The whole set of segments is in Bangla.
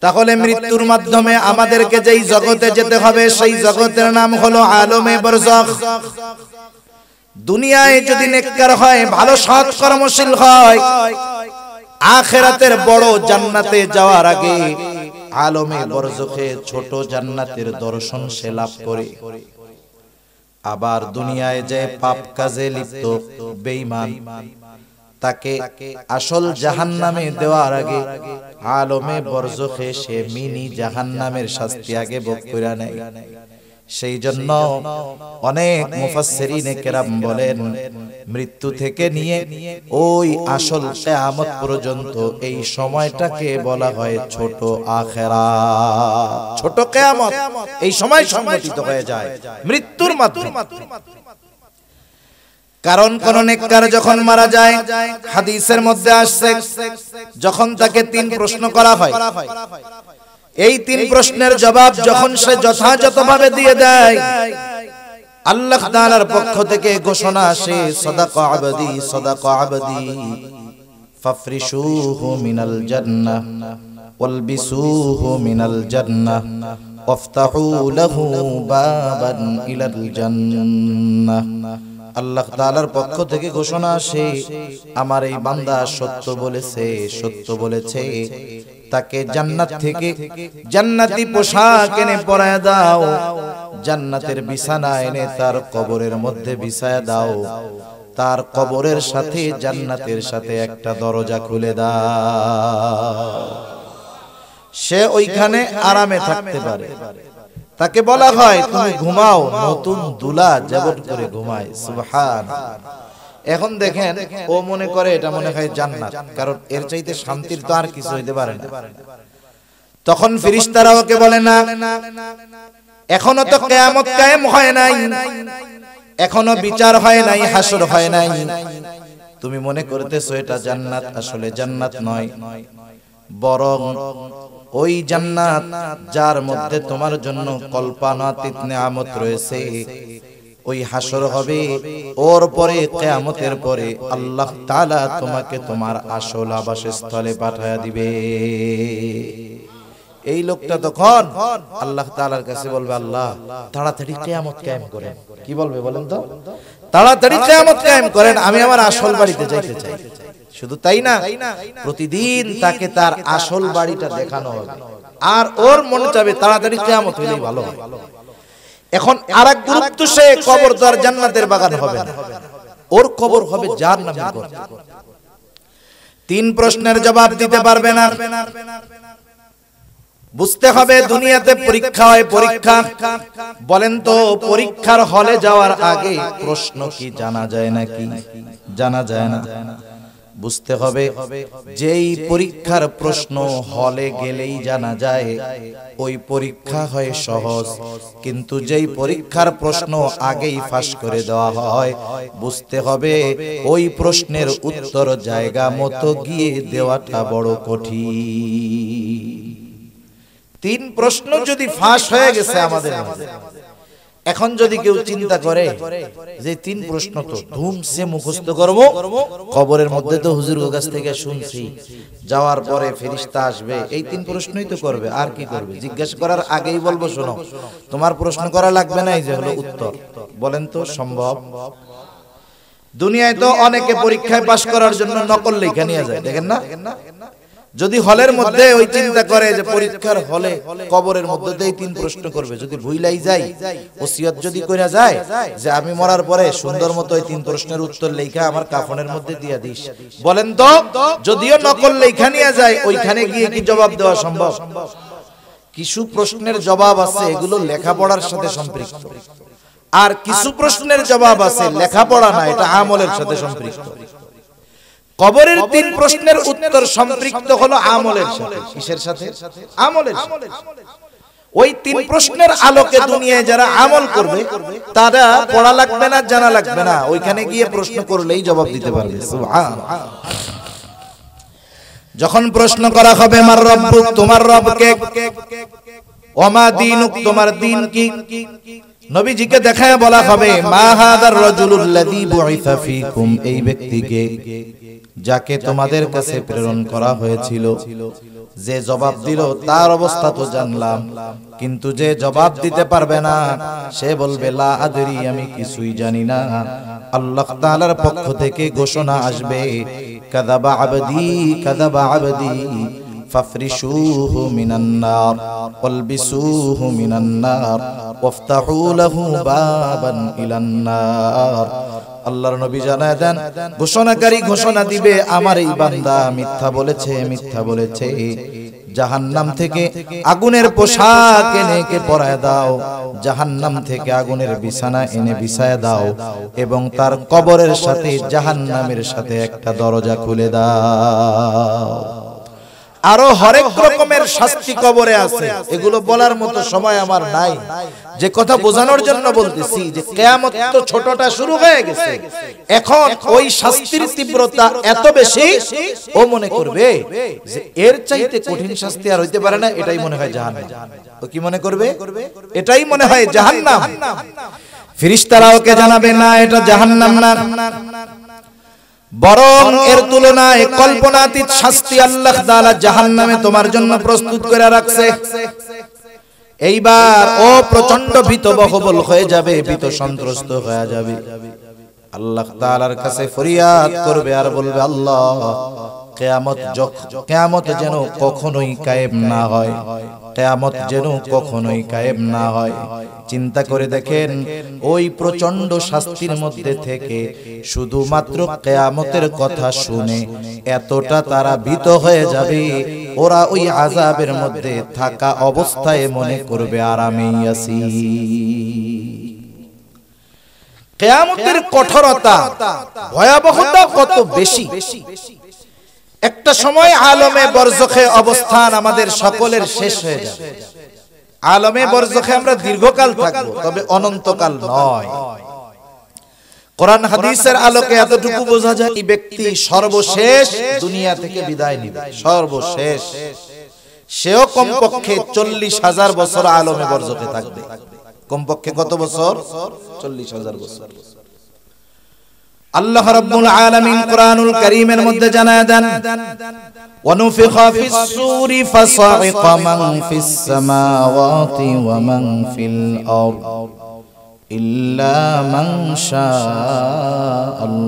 তাহলে মৃত্যুর মাধ্যমে আমাদেরকে যেই জগতে যেতে হবে সেই জগতের নাম হলো আলমে বরজখ। দুনিয়ায় যদি নেককার হয়, ভালো সৎ কর্মশীল হয়, আখিরাতের বড় জান্নাতে যাওয়ার আগে আলমে বরজখে ছোট জান্নাতের দর্শন সে লাভ করে। আবার দুনিয়ায় যে পাপ কাজে লিপ্ত বেঈমান, তাকে আসল জাহান্নামে দেওয়ার আগে আলমে বরজখে সে মিনি জাহান্নামের শাস্তি আগে ভোগ করে নেয়। সেই জন্য অনেক মুফাসসিরিনে কেরাম বলেন, মৃত্যু থেকে নিয়ে ওই আসল কিয়ামত পর্যন্ত এই সময়টাকে বলা হয় ছোট আখিরাত, ছোট কিয়ামত। এই সময় সংঘটিত হয়ে যায় মৃত্যুর মাধ্যমে। কারণ কোন নেককার যখন মারা যায়, হাদিসের মধ্যে আসছে, যখন তাকে 3 প্রশ্ন করা হয়, এই 3 প্রশ্নের জবাব যখন সে যথাযথভাবে দিয়ে দেয়, আল্লাহ তাআলার পক্ষ থেকে ঘোষণা আসে, সাদাকা আবদি সাদাকা আবদি ফাফরিশুহু মিনাল জান্নাহ ওয়ালবিসুহু মিনাল জান্নাহ ওয়াফতাহু লাহু বাবান ইলাল জান্নাহ। আল্লাহ তাআলার পক্ষ থেকে ঘোষণা আসে, আমার এই বান্দা সত্য বলেছে, সত্য বলেছে, তাকে জান্নাত থেকে জান্নাতি পোশাক এনে পরায় দাও, জান্নাতের বিছানা এনে তার কবরের মধ্যে বিছায়া দাও, তার কবরের সাথে জান্নাতের সাথে একটা দরজা খুলে দাও, সে ওইখানে আরামে থাকতে পারে। তাকে বলা হয় তুমি ঘুমাও, নতুন দুলা যেমন করে ঘুমায়। সুবহানাল্লাহ। এখন দেখেন, ও মনে করে এটা মনে হয় জান্নাত, কারণ এর চাইতে শান্তির তো আর কিছু হইতে পারে না। তখন ফেরেশতারা ওকে বলে, না, এখনো তো কিয়ামত কায়েম হয় নাই, এখনো বিচার হয় নাই, হাসর হয় নাই, তুমি মনে করতেছো এটা জান্নাত। আসলে জান্নাত নয়, বরং ওই জান্নাত যার মধ্যে তোমার জন্য কল্পনাতীত নিয়ামত রয়েছে, ওই হাসর হবে, ওর পরে কিয়ামতের পরে আল্লাহ তাআলা তোমাকে তোমার আসল আবাসস্থলে পাঠায়া দিবে। এই লোকটা তখন আল্লাহ তাআলার কাছে বলবে, আল্লাহ তাড়াতাড়ি কিয়ামত কায়েম করেন। কি বলবে বলেন তো? তাড়াতাড়ি কিয়ামত কায়েম করেন, আমি আমার আসল বাড়িতে যাইতে চাই। শুধু তাই না, প্রতিদিন তাকে তার আসল বাড়িটা দেখানো হবে, আর ওর মনে চাবে তাড়াতাড়ি কিয়ামত হইলেই ভালো হয়। এখন আরেক গুরুত্ব, সে কবর তো আর জান্নাতের বাগান হবে না, ওর কবর হবে জাহান্নামের গর্ত। 3 প্রশ্নের জবাব দিতে পারবে না। বুঝতে হবে দুনিয়াতে পরীক্ষা হয়, পরীক্ষা। বলেন তো, পরীক্ষার হলে যাওয়ার আগে প্রশ্ন কি জানা যায় নাকি? জানা যায় না। বুঝতে হবে, যেই পরীক্ষার প্রশ্ন হলে গেলেই জানা যায়, ওই পরীক্ষা হয় সহজ। কিন্তু যেই পরীক্ষার প্রশ্ন আগেই ফাঁস করে দেওয়া হয়, বুঝতে হবে ওই প্রশ্নের উত্তর জায়গা মতো গিয়ে দেওয়াটা বড় কঠিন। 3 প্রশ্ন যদি ফাঁস হয়ে গেছে আমাদের মধ্যে, এখন যদি কেউ চিন্তা করে যে 3 প্রশ্ন তো ধুমসে মুখস্থ করব, কবরের মধ্যে তো হুজুরের কাছ থেকে শুনছি, যাওয়ার পরে ফেরেশতা আসবে, এই 3 প্রশ্নই তো করবে, আর কি করবে? জিজ্ঞাসা করার আগেই বলবো, শোনো তোমার প্রশ্ন করা লাগবে না, এই যে হলো উত্তর। বলেন তো সম্ভব? দুনিয়ায় তো অনেকে পরীক্ষায় পাশ করার জন্য নকল লেখা নিয়ে যায়, দেখেন না? যদি হলের মধ্যে ওই চিন্তা করে যে পরীক্ষার হলে কবরের মধ্যে এই 3 প্রশ্ন করবে, যদি ভুলাই যায়, ওসিয়ত যদি কইরা যায় যে আমি মরার পরে সুন্দর মতো এই 3 প্রশ্নের উত্তর লেখা আমার কাফনের মধ্যে দিয়া দিস, বলেন তো যদিও নকল লেখা নিয়ে যায়, ওইখানে গিয়ে কি জবাব দেওয়া সম্ভব? কিছু প্রশ্নের জবাব আছে এগুলো লেখাপড়ার সাথে সম্পৃক্ত, আর কিছু প্রশ্নের জবাব আছে লেখাপড়া না, এটা আমলের সাথে সম্পৃক্ত। কবরের 3 প্রশ্নের উত্তর সম্পৃক্ত হলো আমলের সাথে। কিসের সাথে? আমলের সাথে। ওই 3 প্রশ্নের আলোকে দুনিয়ায় যারা আমল করবে, তারা পড়া লাগবে না, জানা লাগবে না, ওইখানে গিয়ে প্রশ্ন করলেই জবাব দিতে পারবে। সুবহানাল্লাহ। যখন প্রশ্ন করা হবে মার রব্বুক, তোমার রব কে, ওমা দীনুক, তোমার দ্বীন কি, নবীজিকে দেখায় বলা হবে মা হাদার রাজুলুল্লাযী বুইসা ফীকুম, এই ব্যক্তিকে যাকে তোমাদের কাছে প্রেরণ করা হয়েছিল, যে জবাব দিল তার অবস্থা তো জানলাম, কিন্তু যে জবাব দিতে পারবে না সে বলবে লা আদরি, আমি কিছুই জানি না। আল্লাহ তাআলার পক্ষ থেকে ঘোষণা আসবে, কাযাবা আবদি কাযাবা আবদি ফাফরিশুহু মিনান নার ওয়ালবিসুহু মিনান নার ওয়াফতাহু লাহু বাবান ইলান নার। আল্লাহর নবী জানায় দেন, ঘোষণাকারী ঘোষণা দিবে, আমার এই বান্দা মিথ্যা বলেছে, মিথ্যা বলেছে। জাহান্নাম থেকে আগুনের পোশাক এনে একে পরায় দাও, জাহান্নাম থেকে আগুনের বিছানা এনে বিছায় দাও, এবং তার কবরের সাথে জাহান্নামের সাথে একটা দরজা খুলে দাও। আরো হরেক রকমের শাস্তি কবরে আছে, এগুলো বলার মতো সময় আমার নাই। যে কথা বোঝানোর জন্য বলতেছি যে কিয়ামত তো ছোটটা শুরু হয়ে গেছে, এখন ওই শাস্তির তীব্রতা এত বেশি, ও মনে করবে যে এর চাইতে কঠিন শাস্তি আর হইতে পারে না, এটাই মনে হয় জাহান্নাম। ও কি মনে করবে? এটাই মনে হয় জাহান্নাম। ফেরেশতারা ওকে জানাবে না, এটা জাহান্নাম না, বরং এর তুলনায় কল্পনাতীত শাস্তি আল্লাহ তাআলা জাহান্নামে তোমার জন্য প্রস্তুত করে রাখছে। এইবার ও প্রচন্ড ভীতবহবল হয়ে যাবে, ভীত সন্ত্রস্ত হয়ে যাবে, আল্লাহ তাআলার কাছে ফরিয়াদ করবে আর বলবে, আল্লাহ কিয়ামত যেন কখনোই কায়েম না হয়, কিয়ামত যেন কখনোই কায়েম না হয়। চিন্তা করে দেখেন, ওই প্রচন্ড শাস্তির মধ্যে থেকে শুধুমাত্র কিয়ামতের কথা শুনে এতটা তারা ভীত হয়ে যাবে, ওরা ওই আযাবের মধ্যে থাকা অবস্থায় মনে করবে আরামেই আছি। কিয়ামতের কঠোরতা, ভয়াবহতা কত বেশি। একটা সময় আলমে বরজখে অবস্থান আমাদের সকলের শেষ হয়ে যাবে। আলমে বরজখে আমরা দীর্ঘকাল থাকবো, তবে অনন্তকাল নয়। কোরআন হাদিসের আলোকে এতটুকু বোঝা যায়, এই ব্যক্তি সর্বশেষ দুনিয়া থেকে বিদায় নিবে, সর্বশেষ। সেও কমপক্ষে 40,000 বছর আলমে বরজখে থাকবে। কমপক্ষে কত বছর? 40,000 বছর। আল্লাহ রাব্বুল আলামিন কুরআনুল কারীমের মধ্যে জানায় দেন, ওয়ানুফিখা ফিস সূরি ফাসাইকা মান ফিস সামাওয়াতি ওয়া মান ফিল আরদ ইল্লা মান শাআল্লাহ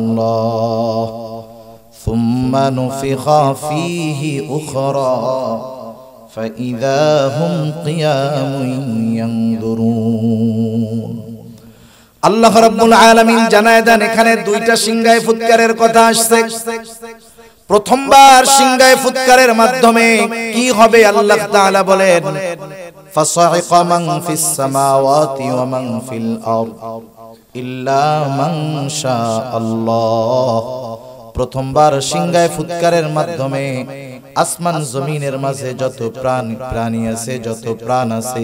সুম্মা নুফিখা ফীহি উখরা ফাইযা হুম কিয়ামুন ইয়ানদুরুন। আল্লাহ রাব্বুল আলামিন জানায় দেন, এখানে দুইটা সিংহায় ফুৎকারের কথা আসছে। প্রথমবার সিংহায় ফুৎকারের মাধ্যমে কি হবে আল্লাহ তাআলা বলেন, ফাসাইকা মান ফিস সামাওয়াতি ওয়া মান ফিল আরদ ইল্লা মান শাআল্লাহ। প্রথমবার সিংহায় ফুৎকারের মাধ্যমে আসমান জমিনের মাঝে যত প্রাণী আছে, যত প্রাণ আছে,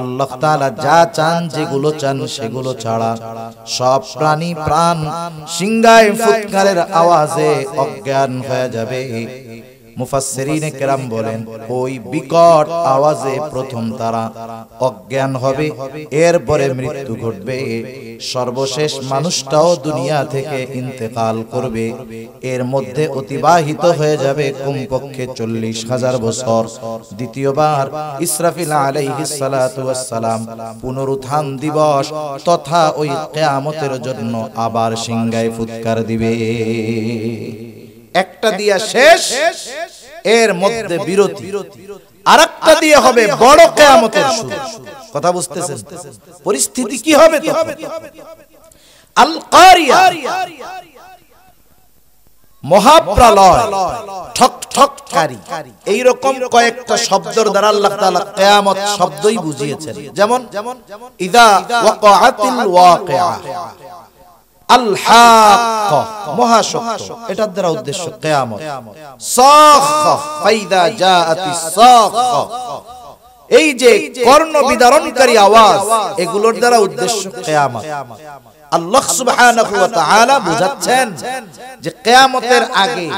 আল্লাহ তাআলা যা চান, যেগুলো চান সেগুলো ছাড়া সব প্রাণী প্রাণ সিংহায় ফুৎকারের আওয়াজে অজ্ঞান হয়ে যাবে। মুফাসসিরিনে কেরাম বলেন, ওই বিকট আওয়াজে প্রথম তারা অজ্ঞান হবে, এরপরে মৃত্যু ঘটবে, সর্বশেষ মানুষটাও দুনিয়া থেকে ইন্তেকাল করবে। এর মধ্যে অতিবাহিত হয়ে যাবে কমপক্ষে 40,000 বছর। দ্বিতীয়বার ইসরাফিল আলাইহিস সালাতু ওয়াস সালাম পুনরুত্থান দিবস তথা ওই কিয়ামতের জন্য আবার সিংহায় ফুৎকার দিবে। একটা দিয়া শেষ, এর মধ্যে বিরতি, আরেকটা দিয়ে হবে বড় কিয়ামতের শুরু। কথা বুঝতেছেন? পরিস্থিতি কি হবে তখন? আল কারিয়া, মহাপ্রলয়, ঠক ঠককারী, এইরকম কয়েকটা শব্দের দ্বারা আল্লাহ তাআলা কিয়ামত শব্দই বুঝিয়েছেন। যেমন ইযা ওয়াকাআতিল ওয়াকিআ, আল হাক্কা, মহাশক্ত, এটার দ্বারা উদ্দেশ্য কিয়ামত। সাখা, ফাইদা জাআতিস সাখা, এই যে কর্ণ বিদারণকারী আওয়াজ, এগুলোর দ্বারা উদ্দেশ্য কিয়ামত। আল্লাহ সুবহানাহু ওয়া তাআলা বুঝাচ্ছেন যে কিয়ামতের আগে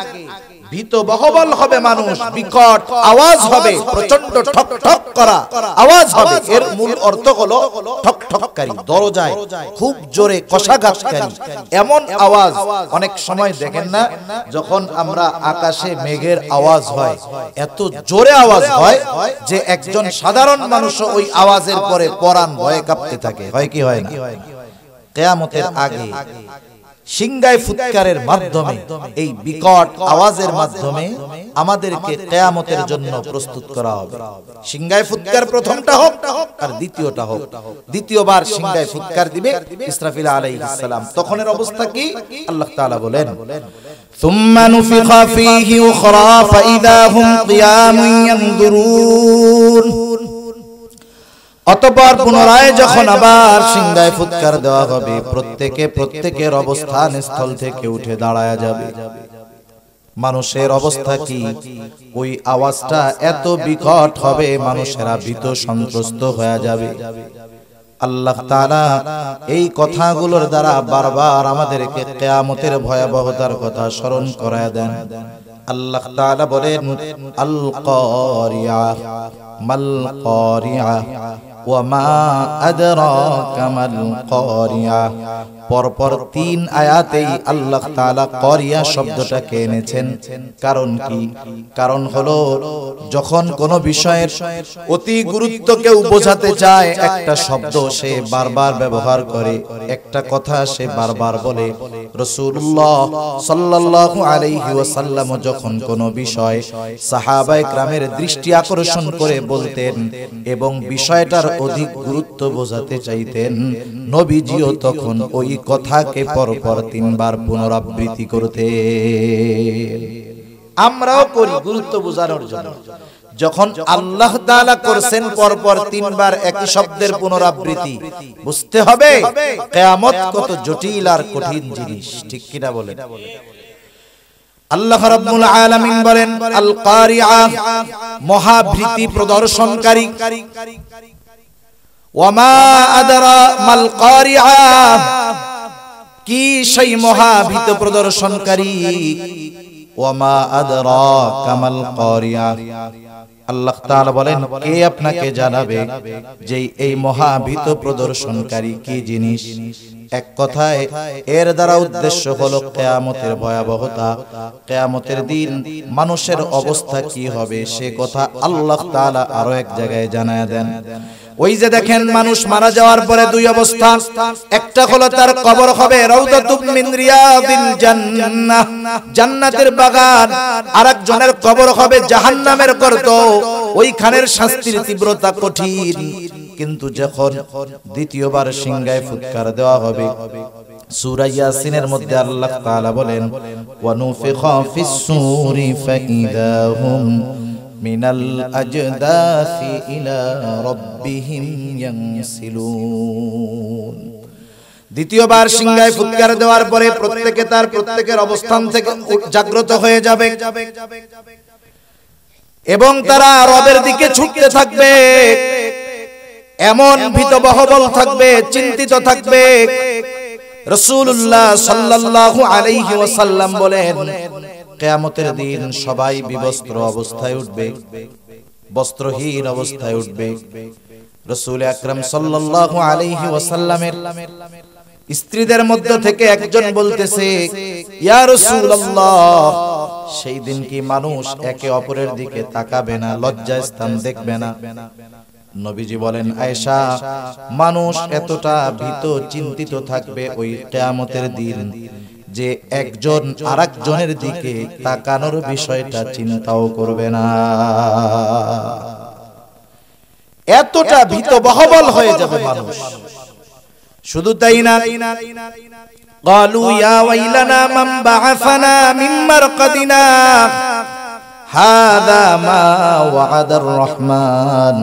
ভীত বহবল হবে মানুষ, বিকট আওয়াজ হবে, প্রচন্ড ঠক ঠক করা আওয়াজ হবে। এর মূল অর্থ হলো ঠক ঠককারী, দরজায় খুব জোরে কষাঘাতকারী এমন আওয়াজ। অনেক সময় দেখেন না, যখন আমরা আকাশে মেঘের আওয়াজ হয়, এত জোরে আওয়াজ হয় যে একজন সাধারণ মানুষ ওই আওয়াজের পরে পরাণ ভয়ে কাঁপতে থাকে। হয় কি হয় না? কিয়ামতের আগে সিংগায় ফুৎকারের মাধ্যমে, এই বিকট আওয়াজের মাধ্যমে আমাদেরকে কিয়ামতের জন্য প্রস্তুত করা হবে। সিংগায় ফুৎকার প্রথমটা হোক আর দ্বিতীয়টা হোক। দ্বিতীয়বার সিংগায় ফুৎকার দিবে ইসরাফিল আলাইহিস সালাম। তখনের অবস্থা কি? আল্লাহ তাআলা বলেন, সুম্মা নুফিখা ফীহি উখরা ফাইদা হুম কিয়ামুন ইয়ানজুরুন। অতঃপর পুনরায় যখন আবার সিংহায় ফুৎকার দেওয়া হবে, প্রত্যেকের অবস্থান স্থল থেকে উঠে দাঁড়ায়া যাবে। মানুষের অবস্থা কি? ওই আওয়াজটা এত বিকট হবে, মানুষেরা ভীত সন্ত্রস্ত হয়ে যাবে। আল্লাহ তাআলা এই কথাগুলোর দ্বারা বারবার আমাদেরকে কিয়ামতের ভয়াবহতার কথা স্মরণ করায় দেন। আল্লাহ তাআলা বলেন, আল কারিয়া মাল কারিয়া ওয়া মা আদরাকা মাল কারিয়া। পরপর 3 আয়াতেই আল্লাহ তাআলা কারিয়া শব্দটাকে এনেছেন। কারণ কি? কারণ হলো, যখন কোনো বিষয়ের অতি গুরুত্ব কেউ বোঝাতে চায়, একটা শব্দ সে বারবার ব্যবহার করে, একটা কথা সে বারবার বলে। রাসূলুল্লাহ সাল্লাল্লাহু আলাইহি ওয়াসাল্লাম যখন কোনো বিষয় সাহাবায়ে কেরামের দৃষ্টি আকর্ষণ করে বলতেন এবং বিষয়টার অধিক গুরুত্ব বোঝাতে চাইতেন, নবীজিও তখন ওই কথাকে পরপর 3 বার পুনরাবৃত্তি করতে। আমরাও করি গুরুত্ব বোঝানোর জন্য। যখন আল্লাহ তাআলা করছেন পরপর 3 বার একই শব্দের পুনরাবৃত্তি, বুঝতে হবে কিয়ামত কত জটিল আর কঠিন জিনিস। ঠিক কিনা বলেন? আল্লাহ রাব্বুল আলামিন বলেন, আল কারিআ, মহাভীতি প্রদর্শনকারী। ওয়া মা আদরা মাল কারিআ, কি সেই মহাভীত প্রদর্শনকারী? ওয়া মা আদরাকা মাল কারিআ। আল্লাহ তাআলা বলেন, কে আপনাকে জানাবে যে এই মহাভীত প্রদর্শনকারী কি জিনিস? এক কথায় এর দ্বারা উদ্দেশ্য হলো কিয়ামতের ভয়াবহতা, কিয়ামতের দিন মানুষের অবস্থা কি হবে সে কথা আল্লাহ তাআলা আরো এক জায়গায় জানায় দেন। ওই যে দেখেন, মানুষ মারা যাওয়ার পরে 2 অবস্থা। একটা হলো তার কবর হবে রাউদাতুম মিন রিয়াদিল জান্নাহ, জান্নাতের বাগান। আরেকজনের কবর হবে জাহান্নামের গর্ত, ওইখানের শাস্তির তীব্রতা কঠিন। কিন্তু যখন দ্বিতীয়বার সিংহায় ফুৎকার দেওয়া হবে, সূরা ইয়াসিনের মধ্যে আল্লাহ তাআলা বলেন, ওয়া নুফিখা ফিস সূরি ফাইদা হুম মিনাল আজদাসি ইলা রাব্বিহিম ইয়ানসিলুন। দ্বিতীয়বার সিংহায় ফুৎকার দেওয়ার পরে প্রত্যেকের অবস্থান থেকে জাগ্রত হয়ে যাবে এবং তারা রবের দিকে ছুটতে থাকবে। এমন ভীতবহবল থাকবে, চিন্তিত থাকবে। রাসূলুল্লাহ সাল্লাল্লাহু আলাইহি ওয়াসাল্লাম বলেন, কিয়ামতের দিন সবাই বিবস্ত্র অবস্থায় উঠবে, বস্ত্রহীন অবস্থায় উঠবে। রাসূল আকরাম সাল্লাল্লাহু আলাইহি ওয়াসাল্লামের স্ত্রীদের মধ্যে থেকে একজন বলতেছে, ইয়া রাসূলুল্লাহ, সেই দিন কি মানুষ একে অপরের দিকে তাকাবে না, লজ্জাস্থান দেখবে না? নবীজি বলেন, আয়েশা, মানুষ এতটা ভীত চিন্তিত থাকবে ওই কিয়ামতের দিন যে একজন আরেকজনের দিকে তাকানোর বিষয়টা চিন্তাও করবে না। এতটা ভীত বহবল হয়ে যাবে মানুষ। শুধু তাই না, ক্বালু ইয়া ওয়াইলানা মান বা'আসানা মিন মারকাদিনা হাযা মা ওয়া'আদার রহমান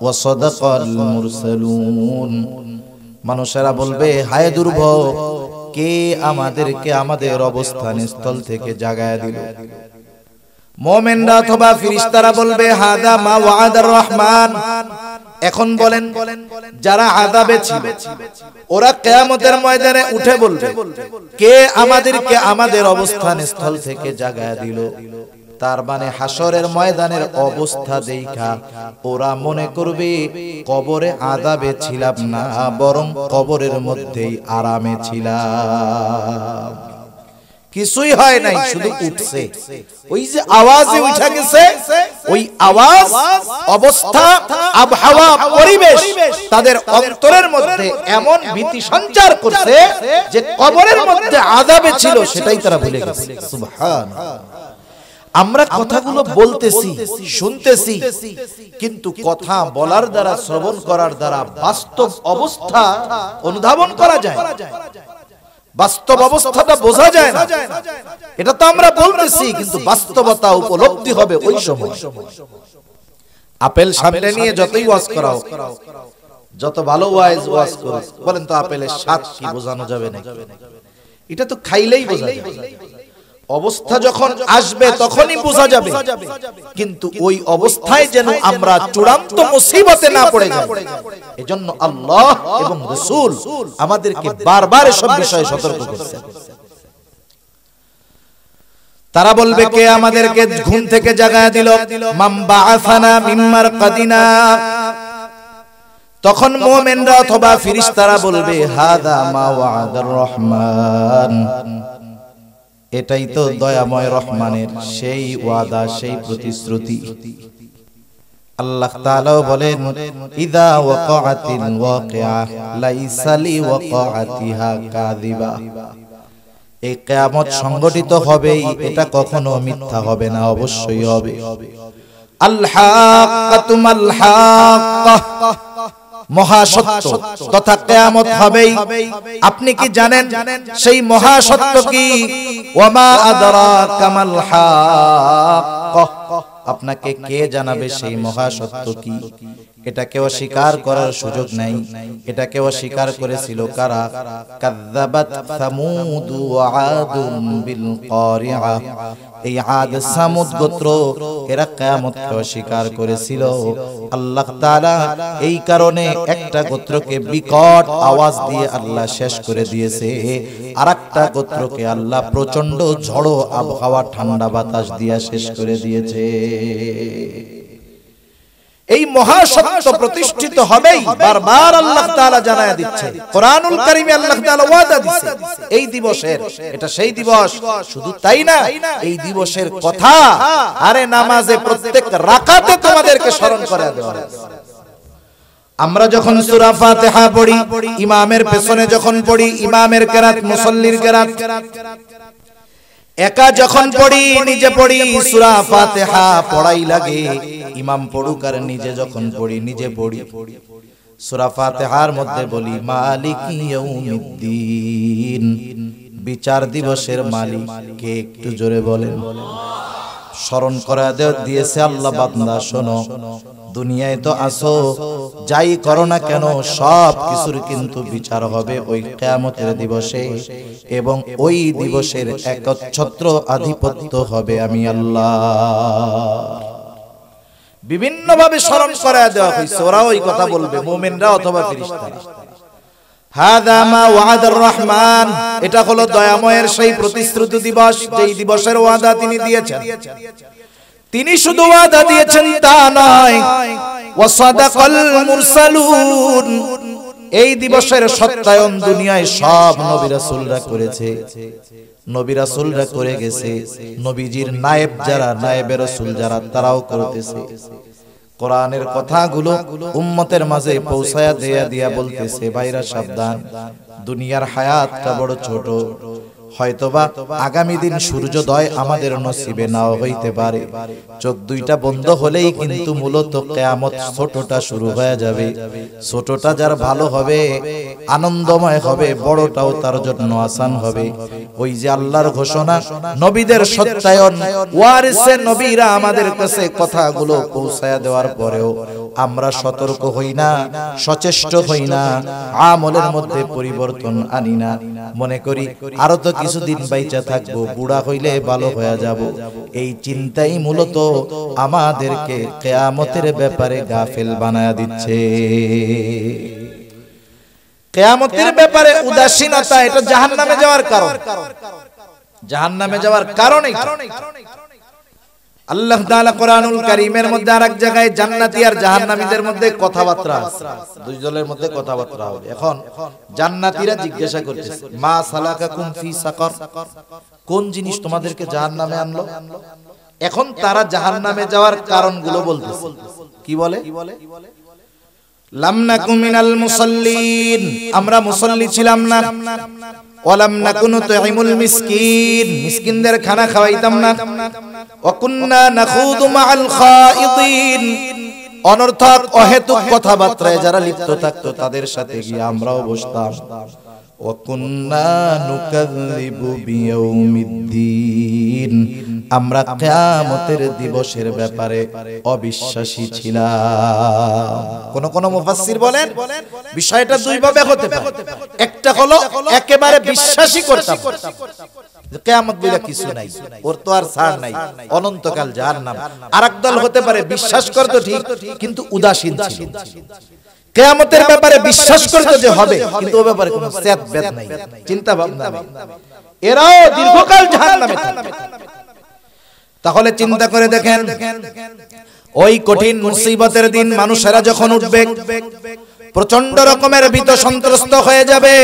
ওয়া সাদাকাল মুরসালুন। মানুষেরা বলবে, হায় দুর্ভোগ, কে আমাদেরকে আমাদের অবস্থান স্থল থেকে জাগায়া দিল? মুমিনরা অথবা ফেরেশতারা বলবে, হাযা মা ওয়া'আদার রহমান, এখন বলেন যারা আযাবে ছিল ওরা কিয়ামতের ময়দানে উঠে বলবে কে আমাদেরকে আমাদের অবস্থান স্থল থেকে জাগায়া দিল। তার মানে হাসরের ময়দানের অবস্থা দেখা ওরা মনে করবে কবরে আযাবে ছিলাম না, বরং কবরের মধ্যেই আরামে ছিলাম। কিছুই হয় নাই, শুধু উঠছে। ওই যে আওয়াজে উঠা গেছে, ওই আওয়াজ, অবস্থা, আবহাওয়া, পরিবেশ তাদের অন্তরের মধ্যে এমন ভীতি সঞ্চার করছে যে কবরের মধ্যে আযাবে ছিল সেটাই তারা ভুলে গেছে। সুবহানাল্লাহ। আমরা কথাগুলো বলতেছি, শুনতেছি, কিন্তু কথা বলার দ্বারা, শ্রবণ করার দ্বারা বাস্তব অবস্থা অনুধাবন করা যায়, বাস্তব অবস্থাটা বোঝা যায় না। এটা তো আমরা বলতেছি, কিন্তু বাস্তবতা উপলব্ধি হবে ওই সময়। আপেল সামনে নিয়ে যতই ওয়াজ করাও, যত ভালো ওয়াজ করো, বলেন তো আপেলের স্বাদ কি বোঝানো যাবে না? এটা তো খাইলেই বোঝা যাবে। অবস্থা যখন আসবে তখনই বোঝা যাবে, কিন্তু ওই অবস্থায় যেন আমরা চূড়ান্ত মুসিবতে না পড়ে যাই, এজন্য আল্লাহ এবং রাসূল আমাদেরকে বারবার এসব বিষয়ে সতর্ক করছেন। তারা বলবে কে আমাদেরকে ঘুম থেকে জাগায়া দিল, মাম বাআসানা মিন মারকাদিনা। তখন মুমিনরা অথবা ফেরেশতারা বলবে হাদা মা ওয়াদার রহমান, এটাই তো দয়াময় রহমানের সেই ওয়াদা, সেই প্রতিশ্রুতি। আল্লাহ তাআলা বলেন ইযা ওয়াকাআতিল ওয়াকিআ লাইসা লি ওয়াকাআতিহা কাযিবা। এই কিয়ামত সংঘটিত হবেই, এটা কখনো মিথ্যা হবে না, অবশ্যই হবে। আল হাক্কাতু মাল হাক্কা, মহাসত্য তথা কিয়ামত হবেই। আপনি কি জানেন সেই মহাসত্য কি? ওয়ামা আদরাকা মাল হাক্কা, আপনাকে কে জানাবে সেই মহাসত্য কি? এটাকে অস্বীকার করার সুযোগ নাই। এটাকে অস্বীকার করেছিল কারা? কাযযাবাত সামুদ ওয়া আদুন বিল কারিআ। এই আদ সামুদ গোত্র এরা কিয়ামতকে অস্বীকার করেছিল। আল্লাহ তাআলা এই কারণে একটা গোত্রকে বিকট আওয়াজ দিয়ে আল্লাহ শেষ করে দিয়েছে, আরেকটা গোত্রকে আল্লাহ প্রচন্ড ঝড়ো আবহাওয়া, ঠান্ডা বাতাস দিয়ে শেষ করে দিয়েছে। এই মহাসত্য প্রতিষ্ঠিত হবেই, বারবার আল্লাহ তাআলা জানায়া দিচ্ছে। কোরআনুল কারীমে আল্লাহ তাআলা ওয়াদা দিয়েছে এই দিবসের, এটা সেই দিবস। শুধু তাই না, এই দিবসের কথা আরে নামাজে প্রত্যেক রাকাতে তোমাদেরকে স্মরণ করে দেওয়া হয়েছে। আমরা যখন সূরা ফাতিহা পড়ি, ইমামের পেছনে যখন পড়ি, ইমামের কেরাত, মুসাল্লির কেরাত, একা যখন পড়ি, নিজে পড়ি, সূরা ফাতিহা পড়াই লাগে। ইমাম পড়ুক আর নিজে যখন পড়ি, নিজে পড়ি। সূরা ফাতিহার মধ্যে বলি মালিকি ইয়াউমিদ্দিন, বিচার দিবসের মালিক কে? একটু জোরে বলেন। স্মরণ করা দিয়েছে আল্লাহ, বান্দা শোনো, দুনিয়ায় তো আসো, যাই করো না কেন সব কিছুর কিন্তু বিচার হবে ওই কিয়ামতের দিবসে, এবং ওই দিবসের একচ্ছত্র আধিপত্য হবে আমি আল্লাহ। বিভিন্ন ভাবে স্মরণ করায় দেওয়া হয়েছে, ওরা ওই কথা বলবে, মুমিনরা অথবা ফেরেশতারা। হাদা মা ওয়াদার রহমান, এটা হলো দয়াময়ের সেই প্রতিশ্রুতি দিবস, যেই দিবসের ওয়াদা তিনি দিয়েছেন। তিনি শুধু ওয়াদা দিয়েছেন তা নয়, ওয়া সাদাকাল মুরসালুন, এই দিবসের সত্যায়ন দুনিয়ায় সব নবী রাসূলরা করেছে, নবী রাসূলরা করে গেছে। নবীজির নায়েব যারা, নায়েবে রাসূল যারা, তারাও করতেছে। কোরআনের কথাগুলো উম্মতের মাঝে পৌঁছায়া দিয়া বলতেছে, ভাইরা সাবধান, দুনিয়ার হায়াতটা বড় ছোট, হয়তোবা আগামী দিন সূর্যোদয় আমাদের নসিবে নাও হইতে পারে। চোখ দুইটা বন্ধ হলেই কিন্তু মূলত কিয়ামত ছোটটা শুরু হয়ে যাবে। ছোটটা যার ভালো হবে, আনন্দময় হবে, বড়টাও তার জন্য আসান হবে। ওই যে আল্লাহর ঘোষণা, নবীদের সত্যায়ন, ওয়ারিসে নবীরা আমাদের কাছে কথাগুলো পৌঁছায়া দেওয়ার পরেও আমরা সতর্ক হই না, সচেষ্ট হই না, আমলের মধ্যে পরিবর্তন আনি না, মনে করি আরো তো কিছুদিন বাইচা থাকবো, বুড়া হইলে ভালো হয়ে যাব। এই চিন্তাই মূলত আমাদেরকে কিয়ামতের ব্যাপারে গাফেল বানায়া দিচ্ছে। কিয়ামতের ব্যাপারে উদাসীনতা এটা জাহান্নামে যাওয়ার কারণ। জাহান্নামে যাওয়ার কারণেই আল্লাহ তাআলা কোরআনুল কারীমের মধ্যে আরেক জায়গায় জান্নাতি আর জাহান্নামীদের মধ্যে কথাবার্তা আছে, দুই দলের মধ্যে কথাবার্তা হবে। এখন জান্নাতীরা জিজ্ঞাসা করতেছে, মা সালাকাকুম ফি সাকার, কোন জিনিস তোমাদেরকে জাহান্নামে আনলো? এখন তারা জাহান্নামে যাওয়ার কারণগুলো বলতেছে। কি বলে? লাম নাকু মিনাল মুসাল্লিন, আমরা মুসাল্লি ছিলাম না। ওয়ালাম নাকু নুতঈমুল মিসকিন, মিসকিনদের খানা খাওয়াইতাম না। ওয়া কুন্না নাখুদু মাআল খায়িদিন, অনর্থক অহেতুক কথাবার্তায় যারা লিপ্ত থাকতো তাদের সাথে গিয়ে আমরাও বসতাম। ওয়া কুন্না নুকাযযিবু বিয়াউমিদ্দিন, আমরা কিয়ামতের দিবসের ব্যাপারে অবিশ্বাসী ছিলাম। কোন কোন মুফাসসির বলেন বিষয়টা দুই ভাবে হতে পারে। একটা হলো একেবারে বিশ্বাসী করতাম যে কিয়ামত বলে কিছু নাই, ওর তো আর ছাড় নাই, অনন্তকাল জাহান্নাম। আরেক দল হতে পারে বিশ্বাস করতো ঠিক কিন্তু উদাসীন ছিল, কিয়ামতের ব্যাপারে বিশ্বাস করতো যে হবে কিন্তু ওই ব্যাপারে কোনো সেদ বেদ নাই, চিন্তা ভাবনা নাই, এরাও দীর্ঘকাল জাহান্নামে থাকবে। তাহলে চিন্তা করে দেখেন, ওই কঠিন মুসিবতের দিন মানুষেরা যখন উঠবে, প্রচন্ড রকমের ভীত সন্ত্রস্ত হয়ে যাবে,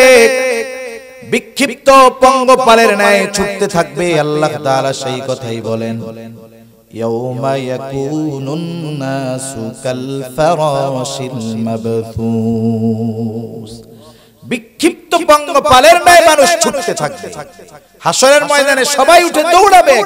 বিক্ষিপ্ত পঙ্গপালের ন্যায় ছুটতে থাকবে। আল্লাহ তাআলা সেই কথাই বলেন, ইয়াউমা ইয়াকুনুন নাসু কাল ফারাশিল মাবথুস, বিক্ষিপ্ত পঙ্গপালের ন্যায় মানুষ ছুটতে থাকবে। হাসরের ময়দানে সবাই উঠে দৌড়াবে,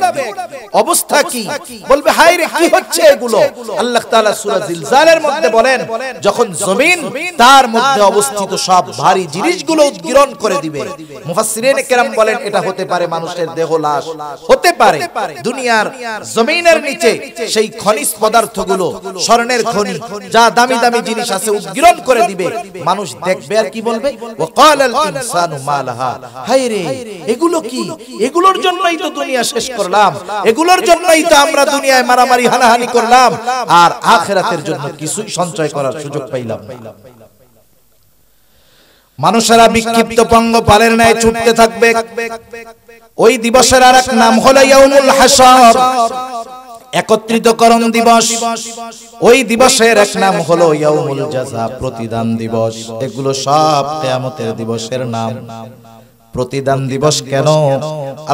অবস্থা কি? বলবে হায় রে কি হচ্ছে এগুলো? আল্লাহ তাআলা সূরা জিলজালের মধ্যে বলেন, যখন জমিন তার মধ্যে অবস্থিত সব ভারী জিনিসগুলো উদ্গীরণ করে দিবে। মুফাসসিরিনে কেরাম বলেন এটা হতে পারে মানুষের দেহ, লাশ, হতে পারে দুনিয়ার জমিনের নিচে সেই খনিজ পদার্থগুলো, স্বর্ণের খনি, যা দামি দামি জিনিস আছে উদ্গীরণ করে দিবে। মানুষ দেখবে আর কি বলবে, ওয়া ক্বালাল ইনসানু মা লাহা, হায় রে এগুলো কি? এগুলোর জন্যই তো দুনিয়া শেষ করলাম, এগুলোর জন্যই তো আমরা দুনিয়ায় মারামারি হানাহানি করলাম, আর আখিরাতের জন্য কিছুই সঞ্চয় করার সুযোগ পাইলাম না। মানুষেরা বিক্ষিপ্ত পঙ্গপালের ন্যায় ছুটতে থাকবে। ওই দিবসের আরেক নাম হলো ইয়াউমুল হাসর, একত্রিতকরণ দিবস। ওই দিবসের এক নাম হলো ইয়াউমুল জাযা, প্রতিদান দিবস। এগুলো সব কিয়ামতের দিবসের নাম। প্রতিদান দিবস কেন?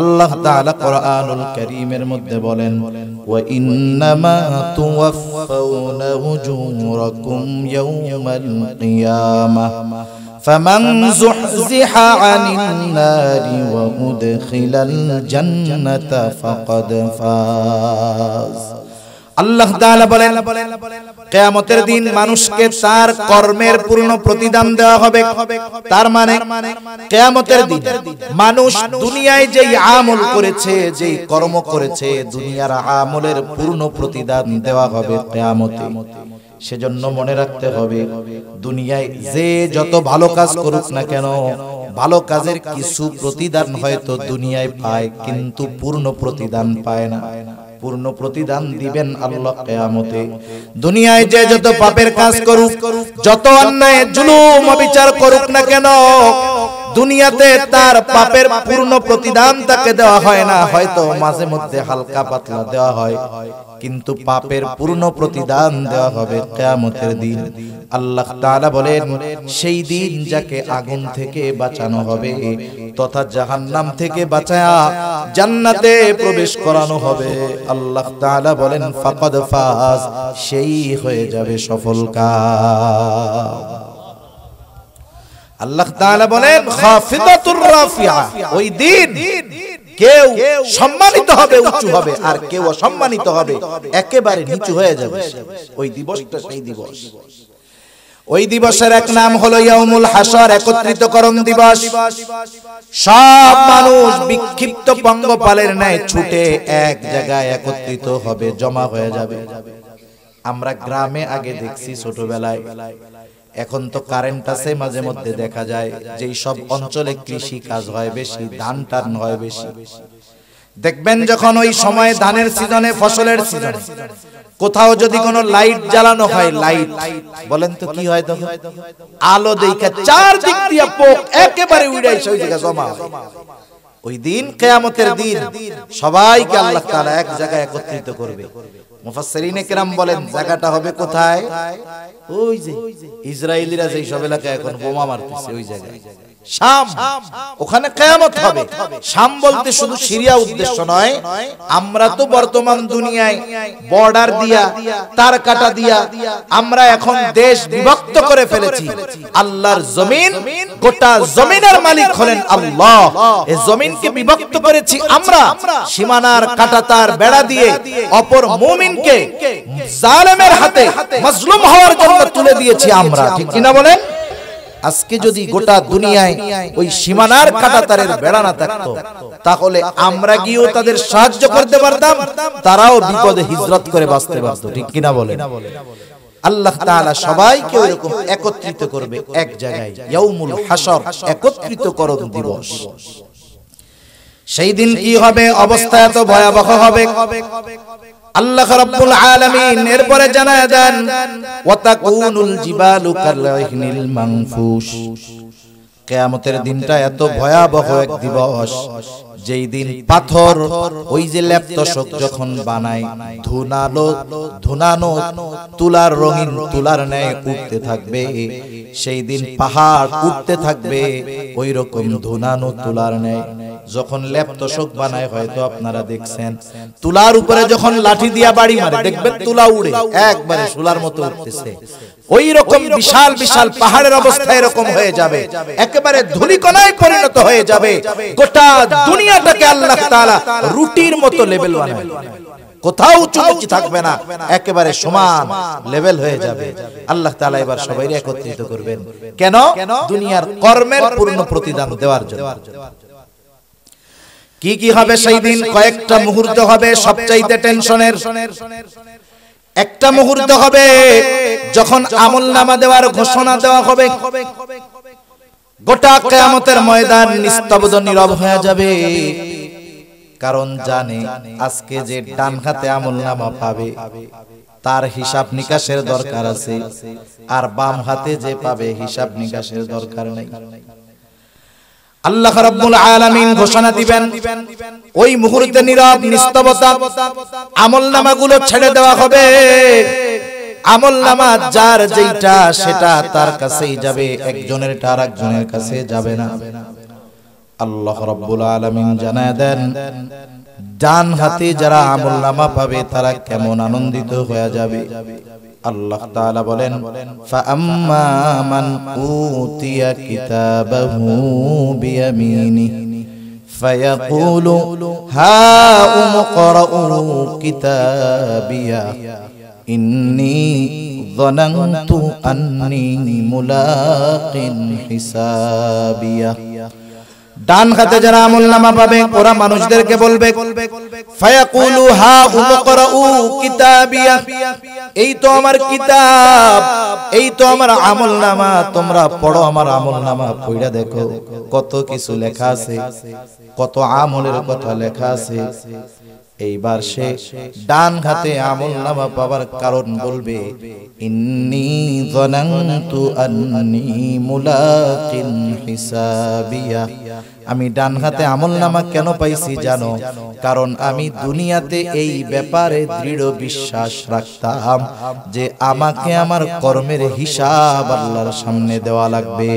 আল্লাহ তাআলা কোরআনুল কারীমের মধ্যে বলেন, ওয়া ইন্নামা তুওয়াফাউনা উজুরাকুম ইয়াওমাল কিয়ামাহ ফামান যুহজিহা আনিন নারি ওয়া উদখিলাল জান্নাতা ফাকাদ ফাজ। আল্লাহ তাআলা বলেন, কিয়ামতের দিন মানুষকে তার কর্মের পূর্ণ প্রতিদান দেওয়া হবে। তার মানে কিয়ামতের দিন মানুষ দুনিয়ায় যেই আমল করেছে, যেই কর্ম করেছে, দুনিয়ার আমলের পূর্ণ প্রতিদান দেওয়া হবে কিয়ামতে। সেজন্য মনে রাখতে হবে, দুনিয়ায় যে যত ভালো কাজ করুক না কেন, ভালো কাজের কিছু প্রতিদান হয়তো দুনিয়ায় পায়, কিন্তু পূর্ণ প্রতিদান পায় না। পূর্ণ প্রতিদান দিবেন আল্লাহ কিয়ামতে। দুনিয়ায় যে যত পাপের কাজ করুক, যত অন্যায় জুলুম অবিচার করুক না কেন, দুনিয়াতে তার পাপের পূর্ণ প্রতিদান তাকে দেওয়া হয় না, হয়তো মাঝে মধ্যে হালকা পাতলা দেওয়া হয়, কিন্তু পাপের পূর্ণ প্রতিদান দেওয়া হবে কিয়ামতের দিন। আল্লাহ তাআলা বলেন, সেই দিন যাকে আগুন থেকে বাঁচানো হবে তথা জাহান্নাম থেকে বাঁচায়া জান্নাতে প্রবেশ করানো হবে। আল্লাহ তাআলা বলেন, ফাকাদ ফাজ, সেই হয়ে যাবে সফলকাম। আল্লাহ তাআলা বলেন, খাফিদাতুর রাফিয়া, ওই দিন কেউ সম্মানিত হবে, উঁচু হবে, আর কেউ অসম্মানিত হবে, একেবারে নিচু হয়ে যাবে। ওই দিবসটা সেই দিবস। ওই দিবসের এক নাম হলো ইয়াউমুল হাসর, একত্রিতকরণ দিবস। সব মানুষ বিক্ষিপ্ত পঙ্গপালের ন্যায় ছুটে এক জায়গায় একত্রিত হবে, জমা হয়ে যাবে। আমরা গ্রামে আগে দেখছি ছোটবেলায়, এখন তো কারেন্ট আছে, মাঝে মধ্যে দেখা যায় যেই সব অঞ্চলে কৃষি কাজ হয় বেশি, ধান টান হয় বেশি, দেখবেন যখন ওই সময় ধানের সিজনে, ফসলের সিজনে কোথাও যদি কোনো লাইট জ্বালানো হয়, লাইট বলেন তো কি হয় তখন? আলো দেখা চারদিক দিয়া পোক একেবারে উড়ে এসে ওই জায়গায় জমা হয়। ওই দিন কিয়ামতের দিন সবাইকে আল্লাহ তাআলা এক জায়গায় একত্রিত করবে। মুফাসসিরিনে কেরাম বলেন জায়গাটা হবে কোথায়? ওই যে ইসরায়েলিরা যেই সব এলাকায় এখন বোমা মারতেছে ওই জায়গায়, শাম, ওখানে কিয়ামত হবে। শাম বলতে শুধু সিরিয়া উদ্দেশ্য নয়, আমরা তো বর্তমান দুনিয়ায় বর্ডার দিয়া, তার কাটা দিয়া আমরা এখন দেশ বিভক্ত করে ফেলেছি। আল্লাহর জমিন, গোটা জমিনের মালিক হলেন আল্লাহ। এই জমিনকে বিভক্ত করেছি আমরা, সীমানার কাটা তার বেড়া দিয়ে অপর মুমিনকে জালেমের হাতে মাজলুম হওয়ার জন্য তুলে দিয়েছি আমরা, ঠিক কিনা বলেন? আজকে যদি গোটা দুনিয়ায় ওই সীমানার কাঁটাতারের বেড়া না থাকতো, তাহলে আমরা গিয়েও তাদের সাহায্য করতে পারতাম, তারাও বিপদে হিজরত করে বাঁচতে পারত, ঠিক কিনা বলেন? আল্লাহ তাআলা সবাইকে এরকম একত্রিত করবে এক জায়গায়, ইয়াউমুল হাসর, একত্রিতকরণ দিবস। সেই দিন কি হবে? অবস্থা এত ভয়াবহ হবে। আল্লাহ রাব্বুল আলামিন এরপরে জানায় দেন, ওয়াতাকুনুল জিবালু কাল-ইহনিল মানফুশ। কিয়ামতের দিনটা এত ভয়াবহ এক দিবস, যেই দিন পাথর ওই যে লেপ্তশক যখন বানায়, ধুনানো তুলার, রঙিন তুলার ন্যায় উঠতে থাকবে। সেই দিন পাহাড় উঠতে থাকবে ওই রকম ধুনানো তুলার ন্যায়। যখন লেপ্তশক বানায়, হয়তো আপনারা দেখছেন, তুলার উপরে যখন লাঠি দিয়া বাড়ি মারে, দেখবেন তুলা উড়ে একবারে সোলার মতো উঠতেছে। ওই রকম বিশাল বিশাল পাহাড়ের অবস্থা এরকম হয়ে যাবে, একেবারে ধূলিকণায় পরিণত হয়ে যাবে। গোটা দুনিয়াটাকে আল্লাহ তাআলা রুটির মতো লেভেল বানাবে, কোথাও উঁচু থাকবে না, একেবারে সমান লেভেল হয়ে যাবে। আল্লাহ তাআলা এবার সবাইকে একত্রিত করবেন, কেন? দুনিয়ার কর্মের পূর্ণ প্রতিদান দেওয়ার জন্য। কি কি হবে সেই দিন? কয়েকটা মুহূর্ত হবে সবচাইতে টেনশনের। একটা মুহূর্ত হবে যখন আমলনামা দেওয়ার ঘোষণা দেওয়া হবে। গোটা কিয়ামতের ময়দান নিস্তব্ধ নীরব হয়ে যাবে, কারণ জানে আজকে যে ডান হাতে আমলনামা পাবে তার হিসাব নিকাশের দরকার আছে, আর বাম হাতে যে পাবে হিসাব নিকাশের দরকার নেই। আল্লাহ রাব্বুল আলামিন ঘোষণা দিবেন, ওই মুহূর্তে নীরব নিস্তবতা, আমলনামাগুলো ছেড়ে দেওয়া হবে। আমলনামা যার যেটা সেটা তার কাছেই যাবে, একজনেরটা আরেকজনের কাছে যাবে না। আল্লাহ রাব্বুল আলামিন জানায় দেন, ডান হাতে যারা আমলনামা পাবে তারা কেমন আনন্দিত হয়ে যাবে। আল্লাহ তাআলা বলেন, ফাআম্মা মান উতিয়া কিতাবাহু বিয়ামিনিহি ফায়াকুলু হাউম ইকরাউ কিতাবিয়া ইন্নী যানানতু আন্নী মুলাকিন হিসাবিয়া। ডান হাতে যারা আমলনামা পাবে ওরা মানুষদেরকে বলবে, ফায়াকুলু হাউম ইকরাউ কিতাবিয়া, এই তো আমার কিতাব, এই তো আমার আমলনামা, তোমরা পড়ো আমার আমলনামা, পড়া দেখো কত কিছু লেখা আছে, কত আমলের কথা লেখা আছে। এইবার সে ডান হাতে আমলনামা পাওয়ার কারণ বলবে, ইন্নী যানানতু আন্নী মুলাকিন হিসাবিয়া, আমি ডান হাতে আমলনামা কেন পাইছি জানো? কারণ আমি দুনিয়াতে এই ব্যাপারে দৃঢ় বিশ্বাস রাখতাম যে আমাকে আমার কর্মের হিসাব আল্লাহর সামনে দেওয়া লাগবে।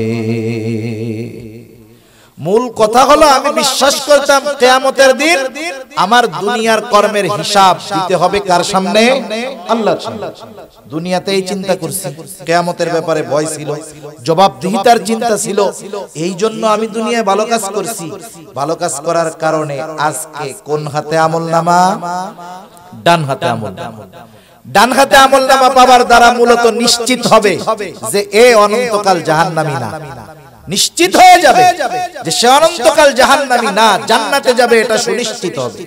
মূল কথা হলো আমি বিশ্বাস করতাম কিয়ামতের দিন আমার দুনিয়ার কর্মের হিসাব দিতে হবে কার সামনে? আল্লাহর সামনে। দুনিয়াতে এই চিন্তা করছি, কিয়ামতের ব্যাপারে ভয় ছিল, জবাবদিহিতার চিন্তা ছিল, এই জন্য আমি দুনিয়ায় ভালো কাজ করছি। ভালো কাজ করার কারণে আজকে কোন হাতে আমলনামা? ডান হাতে আমলনামা। ডান হাতে আমলনামা পাওয়ার দ্বারা মূলত নিশ্চিত হবে যে এ অনন্তকাল জাহান্নামী না, নিশ্চিত হয়ে যাবে যে সে অনন্তকাল জাহান্নামী না, জান্নাতে যাবে, এটা সুনিশ্চিত হবে।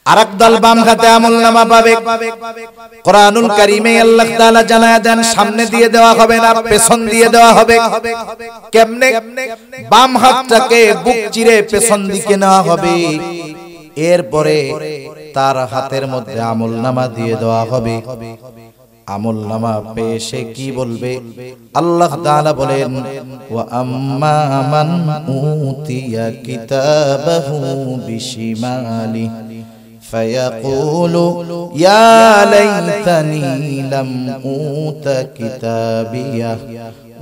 আরেক দল বাম হাতে আমলনামা পাবে। কোরআনুল কারীমে আল্লাহ তাআলা জানায়া দেন সামনে দিয়ে দেওয়া হবে না, পেছন দিয়ে দেওয়া হবে। কেমনে? বাম হাতটাকে বুক চিরে পেছন দিকে নেওয়া হবে, এরপরে তার হাতের মধ্যে আমলনামা দিয়ে দেওয়া হবে। আমলনামা পেয়ে সে কি বলবে? আল্লাহ তাআলা বলেন, ওয়া আম্মা মান উতিয়া কিতাবাহু বিশিমালি ফায়াকুলু ইয়া লাইতানি লাম উতা কিতাবিয়া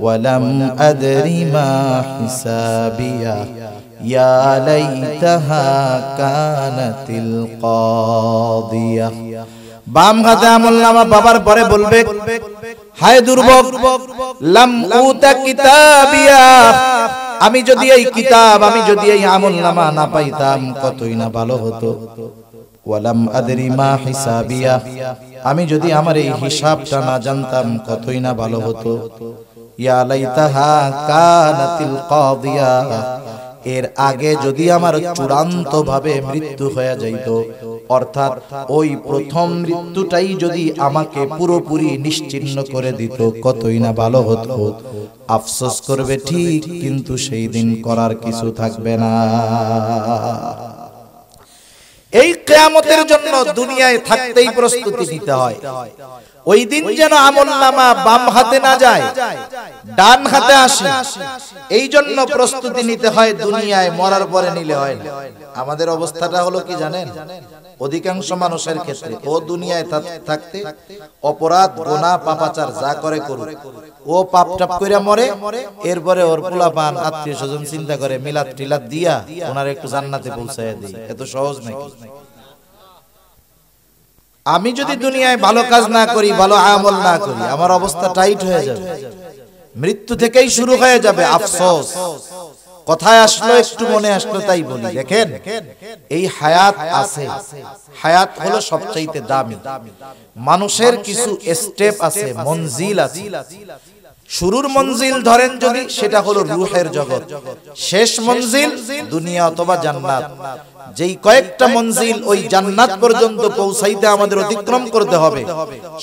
ওয়া লাম আদরি মা হিসাবিয়া ইয়া লাইতাহা কানাতিল কাদিয়া। বাম হাতে আমলনামা বাবার পরে বলবে, হায় দুর্ভোগ, লাম উতা কিতাবিয়া, আমি যদি এই কিতাব, আমি যদি এই আমলনামা না পাইতাম কতই না ভালো হতো। ওয়ালাম আদরি মা হিসাবিয়া, আমি যদি আমার এই হিসাবটা না জানতাম কতই না ভালো হতো। ইয়া লাইতাহা কানাতিল কাদিয়া, এর আগে যদি আমার চূড়ান্ত ভাবে মৃত্যু হয়ে যাইত, অর্থাৎ ওই প্রথম মৃত্যুটাই যদি আমাকে পুরোপুরি নিশ্চিহ্ন করে দিত কতই না ভালো হতো। আফসোস করবে ঠিক, কিন্তু সেই দিন করার কিছু থাকবে না। এই কিয়ামতের জন্য দুনিয়ায় থাকতেই প্রস্তুতি নিতে হয়। ওই দিন যেন আমলনামা বাম হাতে না যায়, ডান হাতে আসে, এই জন্য প্রস্তুতি নিতে হয়। দুনিয়ায় মরার পরে নিলে হয় না। আমাদের অবস্থাটা হলো কি জানেন? অধিকাংশ মানুষের ক্ষেত্রে ও দুনিয়ায় থাকতে অপরাধ, গুনাহ, পাপাচার যা করে করুক, ও পাপ টাপ কইরা মরে, এরপরে ওর পোলাপান আত্মীয় স্বজন চিন্তা করে মিলাদ টিলাদ দিয়া ওনার একটু জান্নাতে পৌঁছায় দেই। এত সহজ নাকি? আমি যদি দুনিয়ায় ভালো কাজ না করি, ভালো আমল না করি, আমার অবস্থা টাইট হয়ে যাবে, মৃত্যু থেকেই শুরু হয়ে যাবে আফসোস। কথায় আসলো, একটু মনে আসলো তাই বলি। দেখেন, এই হায়াত আছে, হায়াত হলো সবচাইতে দামি। মানুষের কিছু স্টেপ আছে, মঞ্জিল আছে। শুরুর মঞ্জিল ধরেন যদি, সেটা হলো রূহের জগৎ। শেষ মঞ্জিল দুনিয়া অথবা জান্নাত। যেই কয়েকটা মঞ্জিল ওই জান্নাত পর্যন্ত পৌঁছাইতে আমাদের অতিক্রম করতে হবে,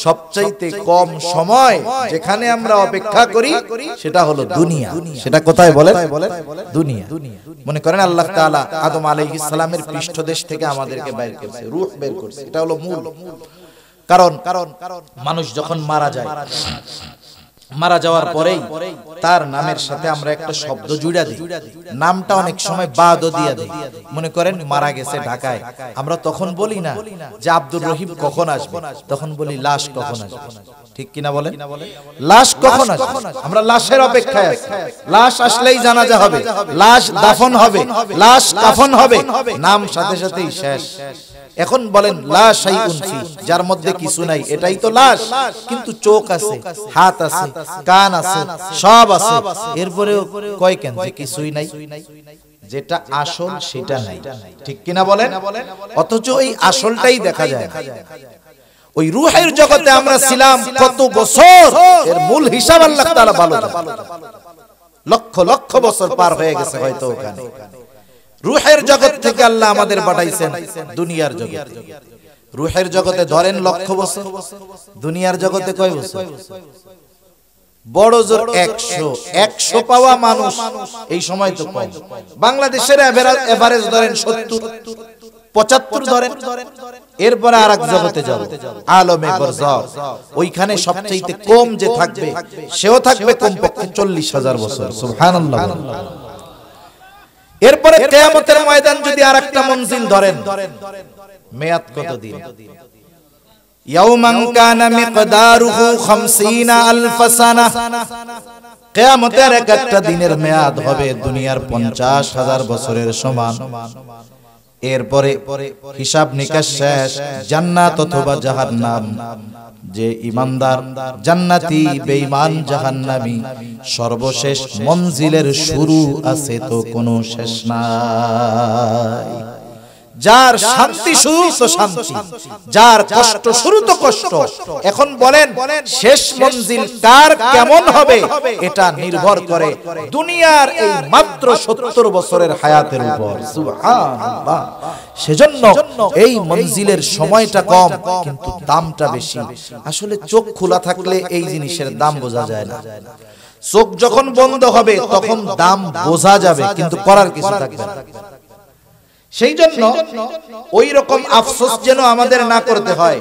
সবচাইতে কম সময় যেখানে আমরা অপেক্ষা করি সেটা হলো দুনিয়া। সেটা কোথায় বলেন? দুনিয়া। মনে করেন আল্লাহ তাআলা আদম আলাইহিস সালামের পৃষ্ঠদেশ থেকে আমাদেরকে বের করেছে, রূহ বের করেছে। এটা হলো মূল কারণ। মানুষ যখন মারা যায়, মারা যাওয়ার পরেই তার নামের সাথে আমরা একটা শব্দ জুড়া দিই। নামটা অনেক সময় বাদও দিয়ে দিই। মনে করেন মারা গেছে ঢাকায়, আমরা তখন বলি না যে আব্দুর রহিম কখন আসবে, তখন বলি লাশ কখন আসবে। ঠিক কিনা বলেন? লাশ কখন আসবে? আমরা লাশের অপেক্ষায় আছি। লাশ আসলেই জানাজা হবে, লাশ দাফন হবে, লাশ কাফন হবে, নাম সাথে সাথেই শেষ। এখন বলেন লা শাইউন ফি, যার মধ্যে কিছু নাই, এটাই তো লাশ। কিন্তু চোখ আছে, হাত আছে, কান আছে, সব আছে, এরপরেও কয় কেন যে কিছুই নাই? যেটা আসল সেটা নাই। ঠিক কিনা বলেন? অথচ এই আসলটাই দেখা যায় না। ওই রূহের জগতে আমরা ছিলাম কত বছর, এর মূল হিসাব আল্লাহ তাআলা ভালো জানেন। লক্ষ লক্ষ বছর পার হয়ে গেছে হয়তো ওখানে। রূহের জগৎ থেকে আল্লাহ আমাদের পাঠাইছেন দুনিয়ার জগতে। রূহের জগতে ধরেন লক্ষ বছর, দুনিয়ার জগতে কয় বছর? বড় জোর 100 পাওয়া মানুষ এই সময় তো কম। বাংলাদেশের এভারেজ ধরেন 70, 75 ধরেন। এরপরে আরেক জগতে যাব, আলমে বরজাখ। ওইখানে সবচেয়ে কম যে থাকবে, সেও থাকবে কমপক্ষে 40,000 বছর। সুবহানাল্লাহ। এরপরে কিয়ামতের ময়দান যদি আরেকটা মঞ্জিল ধরেন, মেয়াদ কতদিন? ইয়াউমান কানা মিকদারুহু 50,000 সানাহ। কিয়ামতের একটা দিনের মেয়াদ হবে দুনিয়ার 50,000 বছরের সমান। এরপরে হিসাব নিকাশ শেষ, জান্নাত অথবা জাহান্নাম। যে ঈমানদার জান্নাতি, বেঈমান জাহান্নামী। সর্বশেষ মঞ্জিলের শুরু আছে তো কোনো শেষ নাই। যার শান্তি শুরু তো শান্তি, যার কষ্ট শুরু তো কষ্ট। এখন বলেন শেষ মঞ্জিল কার কেমন হবে এটা নির্ভর করে দুনিয়ার এই মাত্র 70 বছরের হায়াতের উপর। সুবহানাল্লাহ। সেজন্য এই মঞ্জিলের সময়টা কম কিন্তু দামটা বেশি। আসলে চোখ খোলা থাকলে এই জিনিসের দাম বোঝা যায় না। চোখ যখন বন্ধ হবে তখন দাম বোঝা যাবে, কিন্তু করার কিছু থাকবে না। সেই জন্য ওই রকম আফসোস যেন আমাদের না করতে হয়।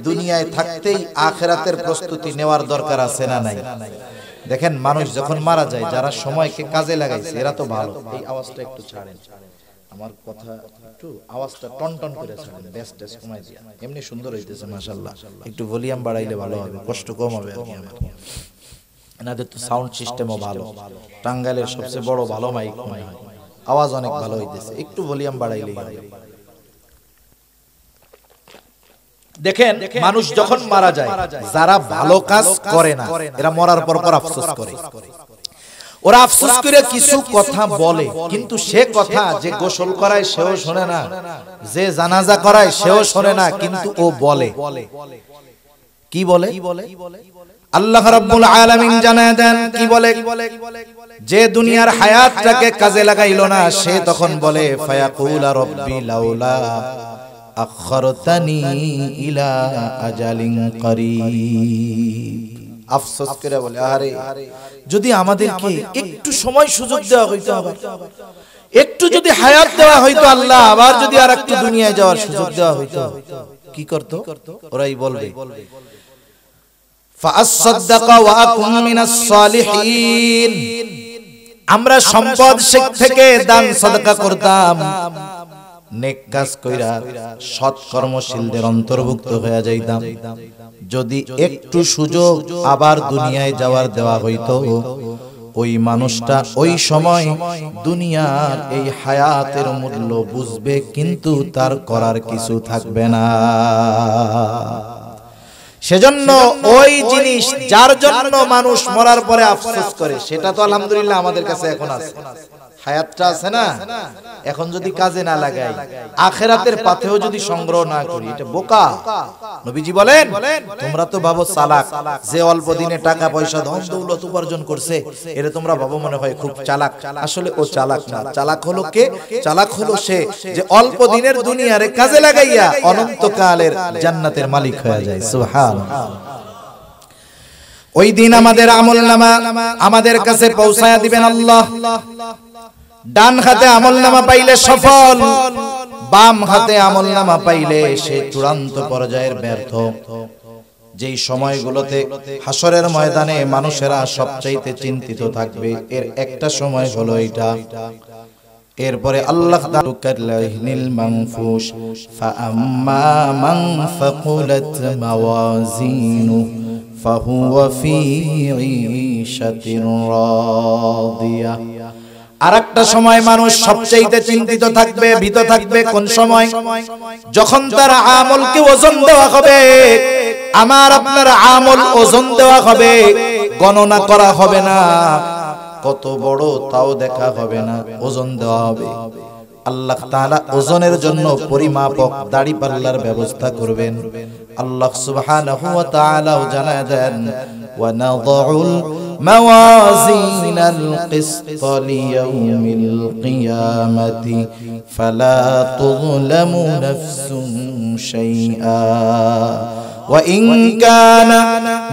দুনিয়ায় থাকতেই আখিরাতের প্রস্তুতি নেওয়ার দরকার আছে না নাই? দেখেন মানুষ যখন মারা যায়, যারা সময়কে কাজে লাগাইছে এরা তো ভালো। এই আওয়াজটা একটু ছাড়েন, আমার কথা একটু আওয়াজটা টনটন করে ছাড়েন, বেস কমাই দিয়া। এমনি সুন্দর হইতেছে মাশাআল্লাহ, একটু ভলিউম বাড়াইলে ভালো হবে, কষ্ট কম হবে আর কি। আমার এনাদের তো সাউন্ড সিস্টেমও ভালো, টাঙ্গাইলের সবচেয়ে বড় ভালো মাইক মনে হয়, আওয়াজ অনেক ভালো হইতেছে, একটু ভলিউম বাড়াইলেই হবে। দেখেন মানুষ যখন মারা যায়, যারা ভালো কাজ করে না এরা মরার পর আফসোস করে। ওরা আফসোস করে কিছু কথা বলে, কিন্তু সে কথা যে গোসল করায় সেও শোনে না, যে জানাজা করায় সেও শোনে না, কিন্তু ও বলে। কি বলে? আল্লাহ রাব্বুল আলামিন জানায় দেন কি বলে? যে দুনিয়ার হায়াতটাকে কাজে লাগাইলো না সে তখন বলে ফায়াকুলা রাব্বি লাউলা আখরতানি ইলা আজালিন করিব। আফসোস করে বলে আরে যদি আমাদেরকে একটু সময় সুযোগ দেওয়া হইতো, আবার একটু যদি হায়াত দেওয়া হইতো, আল্লাহ আবার যদি আরেকটু দুনিয়ায় যাওয়ার সুযোগ দেওয়া হইতো, কি করতো? ওরাই বলবে ফাআসসাদাকা ওয়া আকুম মিনাস সালিহিন। আমরা সম্পদ থেকে দান সাদকা করতাম, নেক কাজ কইরা সৎ কর্মশীলদের অন্তর্ভুক্ত হয়ে যাইতাম। যদি একটু সুযোগ আবার দুনিয়ায় যাওয়ার দেওয়া হইতো, ওই মানুষটা ওই সময় দুনিয়ার এই হায়াতের মূল্য বুঝবে, কিন্তু তার করার কিছু থাকবে না। সেজন্য ওই জিনিস যার জন্য মানুষ মরার পরে আফসোস করে, সেটা তো আলহামদুলিল্লাহ আমাদের কাছে এখন আছে, হায়াতটা আছে না। এখন যদি কাজে না লাগাই, আখিরাতের পাথেও যদি সংগ্রহ না করি, এটা বোকা। নবীজি বলেন তোমরা তো ভাবো চালাক, যে অল্প দিনে টাকা পয়সা ধন দৌলত উপার্জন করছে এর তোমরা ভাবো মনে হয় খুব চালাক। আসলে ও চালাক না। চালাক হলো কে? চালাক হলো সে যে অল্প দিনের দুনিয়ারে কাজে লাগাইয়া অনন্তকালের জান্নাতের মালিক হয়ে যায়। সুবহানাল্লাহ। ওই দিন আমাদের আমলনামা আমাদের কাছে পৌঁছায়া দিবেন আল্লাহ। ডান হাতে আমলনামা পাইলে সফল, বাম হাতে আমলনামা পাইলে সে চূড়ান্ত পর্যায়ের ব্যর্থ। যেই সময়গুলোতে হাসরের ময়দানে মানুষেরা সবচাইতে চিন্তিত থাকবে, এর একটা সময় হলো এটা। এরপরে আল্লাহ তাআলাহিল মানফুস ফাআম্মা মান ফাকুলাত মাওয়াজিনু ফাহুয়া ফি ঈশাতির রাদিয়া। আরেকটা সময় মানুষ সবচাইতে চিন্তিত থাকবে, ভীত থাকবে। কোন সময়? যখন তার আমলকে ওজন দেওয়া হবে। আমার আপনার আমল ওজন দেওয়া হবে, গণনা করা হবে না, কত বড় তাও দেখা হবে না, ওজন দেওয়া হবে। আল্লাহ তাআলা ওজনের জন্য পরিমাপক দাড়িপাল্লার ব্যবস্থা করবেন। আল্লাহ সুবহানাহু ওয়া তাআলা জানায় দেন ওয়া নাযাউল মাওয়াজিনাল কিসত লিয়াউমিল কিয়ামাতি ফালা তুযলামু নাফসুন শাইআ ওয়া ইন কানা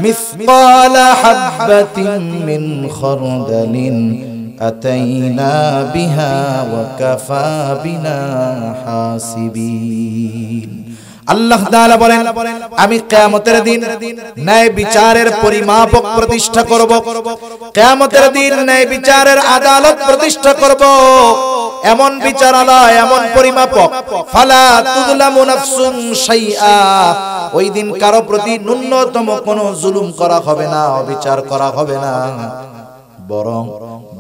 মিসকালা হাববাতিন মিন খারদালিন আতাইনা বিহা ওয়া কাফা বিনা হাসিবিন। আল্লাহ তাআলা বলেন আমি কিয়ামতের দিন ন্যায় বিচারের পরিমাপক প্রতিষ্ঠা করব। কিয়ামতের দিন ন্যায় বিচারের আদালত প্রতিষ্ঠা করব। এমন বিচারালয়, এমন পরিমাপক, ফালা তুযলামু নাফসুন শাইআ। ওই দিন কারো প্রতি ন্যূনতম কোনো জুলুম করা হবে না, অবিচার করা হবে না। বরং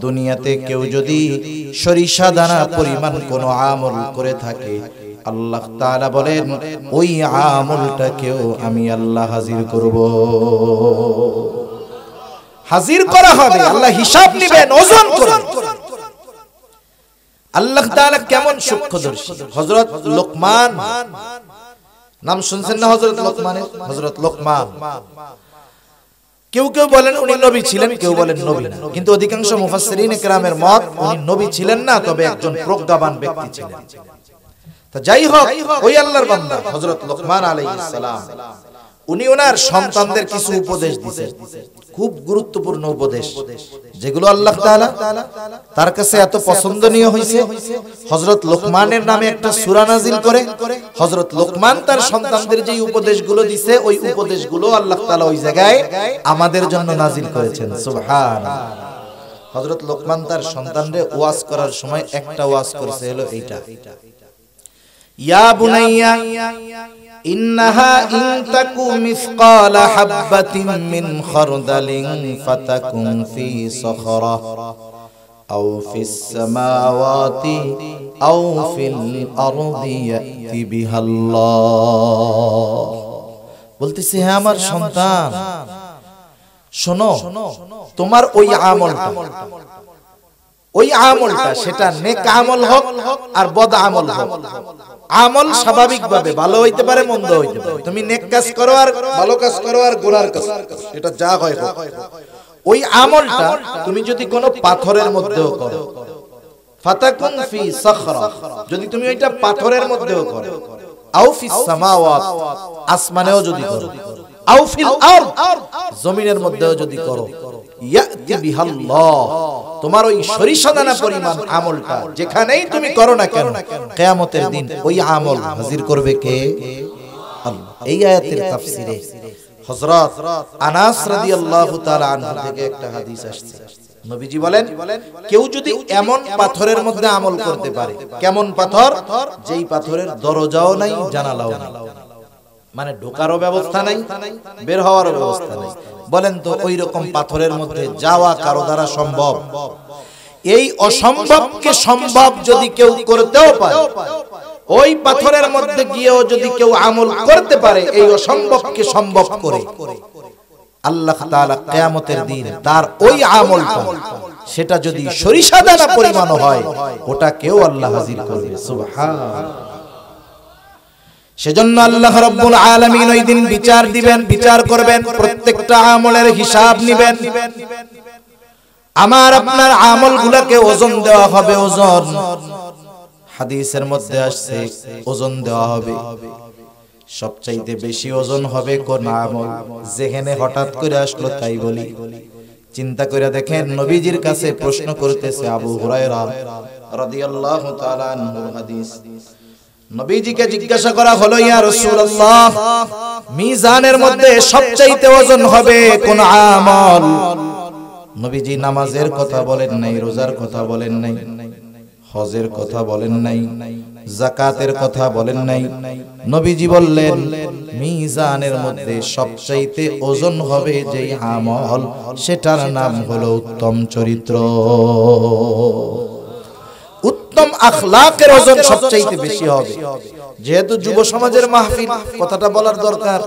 দুনিয়াতে কেউ যদি সরিষা দানা পরিমাণ কোনো আমল করে থাকে, আল্লাহ তাআলা বলেন ওই আমলটাকেও আমি আল্লাহ হাজির করব। হাজির করা হবে, আল্লাহ হিসাব নেবেন, ওজন করবেন। আল্লাহ তাআলা কেমন সূক্ষ্মদর্শী। হযরত লোকমান নাম শুনছেন না? হযরত লোকমানের, হযরত লোকমান। কেউ কেউ বলেন উনি নবী ছিলেন, কেউ বলেন নবী না, কিন্তু অধিকাংশ মুফাসসিরিন কেরামের মত উনি নবী ছিলেন না, তবে একজন প্রজ্ঞাবান ব্যক্তি ছিলেন। তা যাই হোক, ওই আল্লাহর বান্দা হযরত লোকমান আলাইহিস সালাম উনি ওনার সন্তানদের কিছু উপদেশ দিয়েছেন, খুব গুরুত্বপূর্ণ উপদেশ, যেগুলো আল্লাহ তাআলা তার কাছে এত পছন্দনীয় হয়েছে। হযরত লোকমানের নামে একটা সূরা নাজিল করে হযরত লোকমান তার সন্তানদের যে উপদেশগুলো দিয়েছে, ওই উপদেশগুলো আল্লাহ তাআলা ওই জায়গায় আমাদের জন্য নাজিল করেছেন। সুবহানাল্লাহ। হযরত লোকমান তার সন্তানদের ওয়াজ করার সময় একটা ওয়াজ করেছে, হলো এইটা, ইয়া বুনাইয়া ইন্নাহা ইন তাকু মিসকালা হাববাতিন মিন খারদালিন ফাতাকুন ফি সখরা আও ফিস সামাওয়াতি আও ফিল আরদি ইয়াতি বিহাল্লাহ। বলতেছে, হে আমার সন্তান, শোনো, তোমার ওই আমলটা সেটা নেক আমল হোক আর বদ আমল হোক। আমল স্বাভাবিকভাবে ভালো হইতে পারে, মন্দ হইতে পারে। তুমি নেক কাজ করো আর ভালো কাজ করো আর গুনার কাজ, এটা যা হয় হোক, ওই আমলটা তুমি যদি কোনো পাথরের মধ্যেও করো, ফাতাকুন ফি সখরা, যদি তুমি ওইটা পাথরের মধ্যেও করো, আও ফিস সামাওয়াত, আসমানেও যদি করো, আও ফিল আরদ, জমিনের মধ্যেও যদি করো, ইয়াতি বিহাল্লাহ, তোমার ওই সরিষা দানা পরিমাণ আমলটা যেখানেই তুমি করো না কেন, কিয়ামতের দিন ওই আমল হাজির করবে কে? আল্লাহ। এই আয়াতের তাফসীরে হযরত আনাস রাদিয়াল্লাহু তাআলা আনহু থেকে একটা হাদিস আসছে, নবীজি বলেন, কেউ যদি এমন পাথরের মধ্যে আমল করতে পারে, কেমন পাথর? যেই পাথরের দরজাও নাই, জানালাও নাই, মানে ঢোকারও ব্যবস্থা নাই, বের হওয়ারও ব্যবস্থা নাই। বলেন তো ওই রকম পাথরের মধ্যে যাওয়া কারো দ্বারা সম্ভব? এই অসম্ভবকে সম্ভব যদি কেউ করতেও পারে, ওই পাথরের মধ্যে গিয়েও যদি কেউ আমল করতে পারে, এই অসম্ভবকে সম্ভব করে, আল্লাহ তাআলা কিয়ামতের দিন তার ওই আমলটা, সেটা যদি সরিষা দানা পরিমাণ হয়, ওটা কেউ আল্লাহ হাজির করবে। সুবহানাল্লাহ। সেজন্য আল্লাহ রাব্বুল আলামিন ওই দিন বিচার দিবেন, বিচার করবেন, প্রত্যেকটা আমলের হিসাব নেবেন। আমার আপনার আমলগুলোকে ওজন দেওয়া হবে, ওজন। হাদিসের মধ্যে আসছে ওজন দেওয়া হবে, সবচাইতে বেশি ওজন হবে কোন আমল? যেখানে হঠাৎ করে আসলো তাই বলি। চিন্তা করে দেখেন, নবীজির কাছে প্রশ্ন করতেছে আবু হুরায়রা রাদিয়াল্লাহু তাআলা আনহু হাদিস, নবীজিকে জিজ্ঞাসা করা হলো, ইয়া রাসূলুল্লাহ, মিজানের মধ্যে সবচাইতে ওজন হবে কোন আমল? নবীজি নামাজের কথা বলেন নাই, রোজার কথা বলেন নাই, হজের কথা বলেন নাই, যাকাতের কথা বলেন নাই। নবীজি বললেন, মিজানের মধ্যে সবচাইতে ওজন হবে যেই আমল, সেটার নাম হলো উত্তম চরিত্র। উত্তম আখলাকের ওজন সবচাইতে বেশি হবে। যেহেতু যুব সমাজের মাহফিল, কথাটা বলার দরকার,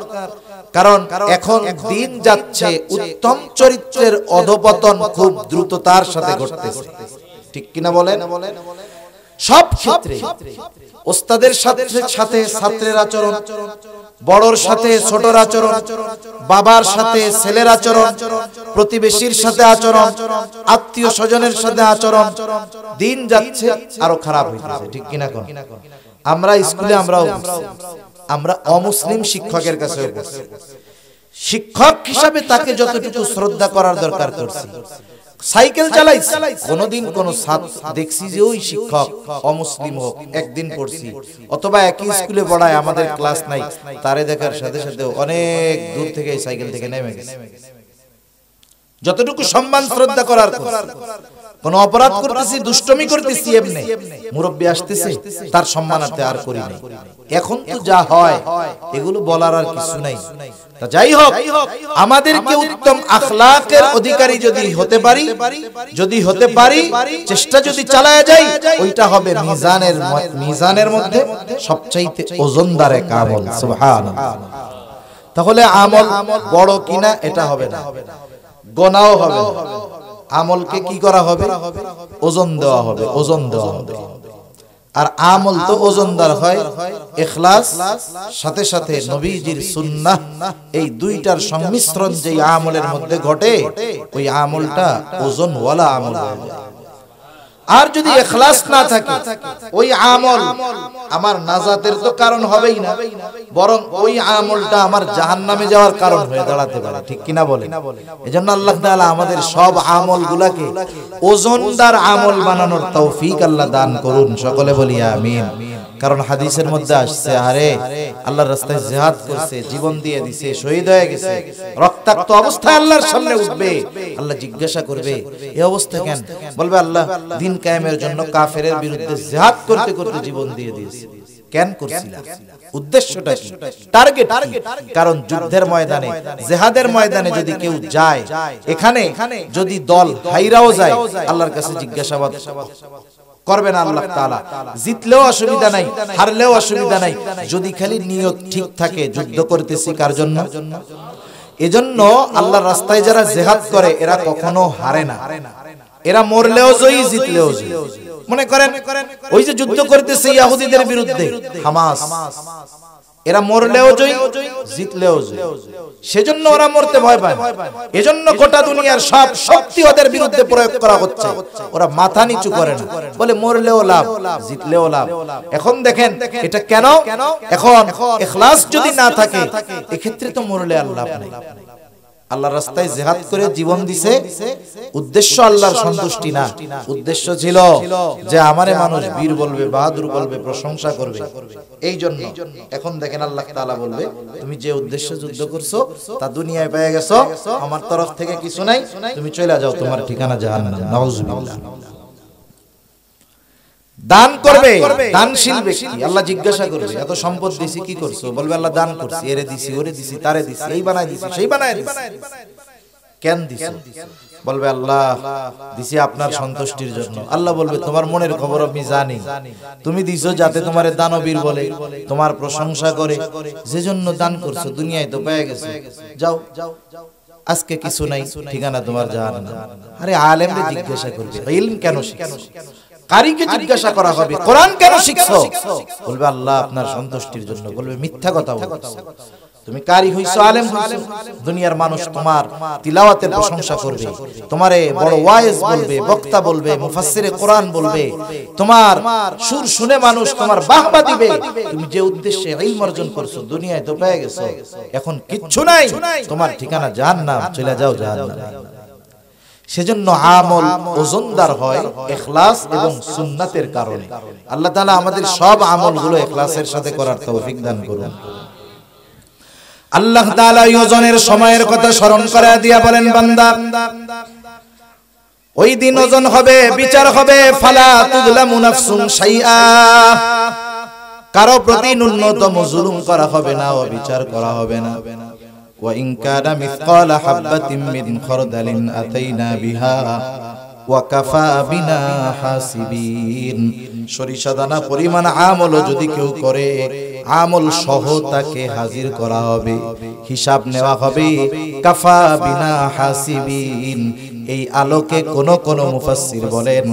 কারণ এখন দিন যাচ্ছে, উত্তম চরিত্রের অধপতন খুব দ্রুততার সাথে ঘটতেছে, ঠিক কিনা বলেন? সব ক্ষেত্রে ওস্তাদের সাথে সাথে ছাত্রের আচরণ, বড়র সাথে ছোটর আচরণ, বাবার সাথে ছেলের আচরণ, প্রতিবেশীর সাথে আচরণ, আত্মীয় স্বজনের সাথে আচরণ, দিন যাচ্ছে আরো খারাপ হইতেছে, ঠিক কিনা? কোন আমরা স্কুলে আমরা অমুসলিম শিক্ষকের কাছে শিক্ষক হিসাবে তাকে যতটুকু শ্রদ্ধা করার দরকার করছি, সাইকেল চালাইছি, কোনদিন কোন দেখছি যে ওই শিক্ষক অমুসলিম হোক, একদিন পড়ছি, অথবা একই স্কুলে পড়ায়, আমাদের ক্লাস নাই, তারে দেখার সাথে সাথে অনেক দূর থেকে সাইকেল থেকে নেমে গেছে। যতটুকু সম্মান শ্রদ্ধা করার, কোন অপরাধ করতেছি, দুষ্টমি করতেছি, এমনি মুরব্বি আসতেছে, তার সম্মানার্থে আর করি নাই। এখন তো যা হয়, এগুলো বলার আর কিছু নাই। তা যাই হোক, আমাদেরকে উত্তম আখলাকের অধিকারী যদি হতে পারি, চেষ্টা যদি চালায়া যাই, ওইটা হবে মিজানের মধ্যে সবচাইতে ওজনদার এক আমল। সুবহানাল্লাহ। তাহলে আমল বড় কিনা এটা হবে না, গোনাও হবে না, আমলকে কি করা হবে? ওজন দেওয়া হবে, ওজন দেওয়া হবে। আর আমল তো ওজনদার হয় ইখলাস, সাথে সাথে নবীজির সুন্নাহ, এই দুইটার সংমিশ্রণ যেই আমলের মধ্যে ঘটে ওই আমলটা ওজনওয়ালা আমল হয়ে যায়। আর যদি ইখলাস না থাকে ওই আমল আমার নাজাতের তো কারণ হবেই না, বরং ওই আমলটা আমার জাহান্নামে যাওয়ার কারণ হয়ে দাঁড়াতে পারে। ঠিক কিনা বলেন? এজন্য আল্লাহ তাআলা আমাদের সব আমলগুলোকে ওজনদার আমল বানানোর তৌফিক আল্লাহ দান করুন। সকলে বলি আমিন। কারণ হাদিসের মধ্যে আসছে, আরে আল্লাহর রাস্তায় জিহাদ করছে, জীবন দিয়ে দিছে, শহীদ হয়ে গেছে, রক্তাক্ত অবস্থায় আল্লাহর সামনে উঠবে, আল্লাহ জিজ্ঞাসা করবে এই অবস্থা কেন? বলবে আল্লাহ দিন কায়েমের জন্য কাফেরের বিরুদ্ধে জিহাদ করতে করতে জীবন দিয়ে দিয়েছে। কেন করছিলা? উদ্দেশ্যটা কি? টার্গেট। কারণ যুদ্ধের ময়দানে, জিহাদের ময়দানে যদি কেউ যায়, এখানে যদি দল হাইরাও যায়, আল্লাহর কাছে জিজ্ঞাসাবাদ করবেন আল্লাহ তাআলা। জিতলেও অসুবিধা নাই, হারলেও অসুবিধা নাই, যদি খালি নিয়ত ঠিক থাকে যুদ্ধ করতেছি কার জন্য। এজন্য আল্লাহর রাস্তায় যারা জিহাদ করে এরা কখনো হারে না, এরা মরলেও জয়ী, জিতলেও জয়ী। মনে করেন ওই যে যুদ্ধ করতেছে ইহুদিদের বিরুদ্ধে হামাস, এরা মরলেও জয়ী, জিতলেও জয়ী। সেজন্য ওরা মরতে ভয় পায়। এজন্য গোটা দুনিয়ার সব শক্তি ওদের বিরুদ্ধে প্রয়োগ করা হচ্ছে, ওরা মাথা নিচু করে না, বলে মরলেও লাভ, জিতলেও লাভ। এখন দেখেন এটা কেন? এখন ইখলাস যদি না থাকে এক্ষেত্রে তো মরলে আর লাভ নেই। আল্লাহর রাস্তায় জিহাদ করে জীবন দিছে, উদ্দেশ্য আল্লাহর সন্তুষ্টি না, উদ্দেশ্য ছিল যে আমারে মানুষ বীর বলবে, বাহাদুর বলবে, প্রশংসা করবে। এই জন্য এখন দেখেন আল্লাহ তাআলা বলবে তুমি যে উদ্দেশ্য যুদ্ধ করছো তা দুনিয়ায় পেয়ে গেছো, আমার তরফ থেকে কিছু নাই, তুমি চলে যাও, তোমার ঠিকানা জাহান্নাম। নাউজুবিল্লাহ। দান করবে দানশীল ব্যক্তি, আল্লাহ জিজ্ঞাসা করবে এত সম্পদ দিছি কি করছো? বলবে আল্লাহ দান করছি, এরে দিছি, ওরে দিছি, তারে দিছি, এই বানাই দিছি, সেই বানাই দিছি। কেন দিছো? বলবে আল্লাহ দিছি আপনার সন্তুষ্টির জন্য। আল্লাহ বলবে তোমার মনের খবর আমি জানি, তুমি দিছো যাতে তোমারে দানবীর বলে, তোমার প্রশংসা করে, যেজন্য দান করছো, দুনিয়ায় তো পেয়ে গেছো, যাও আজকে কিছু নাই, ঠিকানা তোমার জাহান্নাম। আরে আলেমরে জিজ্ঞাসা করবে ইলম কেন শিখছো? কারিকে জিজ্ঞাসা করা হবে কোরআন কেন শিখছো? বলবে আল্লাহ আপনার সন্তুষ্টির জন্য। বলবে মিথ্যা কথা বলছো, তুমি কারি হইছো, আলেম হইছো, দুনিয়ার মানুষ তোমার তিলাওয়াতের প্রশংসা করবে, তোমারে বড় ওয়াইজ বলবে, বক্তা বলবে, মুফাসসিরে কোরআন বলবে, তোমার সুর শুনে মানুষ তোমার বাহবা দিবে। তুমি যে উদ্দেশ্যে ইলম অর্জন করছো দুনিয়ায় তো পেয়ে গেছো, এখন কিচ্ছু নাই, তোমার ঠিকানা জাহান্নাম, চলে যাও জাহান্নামে। সেজন্য আমল ওজনদার হয় ইখলাস এবং সুন্নাতের কারণে। আল্লাহ তাআলা আমাদের সব আমলগুলো ইখলাসের সাথে করার তৌফিক দান করুন। আল্লাহ তাআলা ওজনের সময়ের কথা স্মরণ করায় দিয়া বলেন, বান্দা ওই দিন ওজন হবে, বিচার হবে, ফালা তুযলামু নাফসুন শাইআ, কারো প্রতি ন্যূনতম জুলুম করা হবে না, বিচার করা হবে না। وإن كان مثقال حبة من خردل أتينا بها وكفى بنا حاسبين। সরিষা দানা পরিমাণ আমল যদি কেউ করে, আমল সহ তাকে হাজির করা হবে, হিসাব নেওয়া হবে। কাফা বিনা হাসিবিন, এই আলোকে কোন মুফাসসির বলেন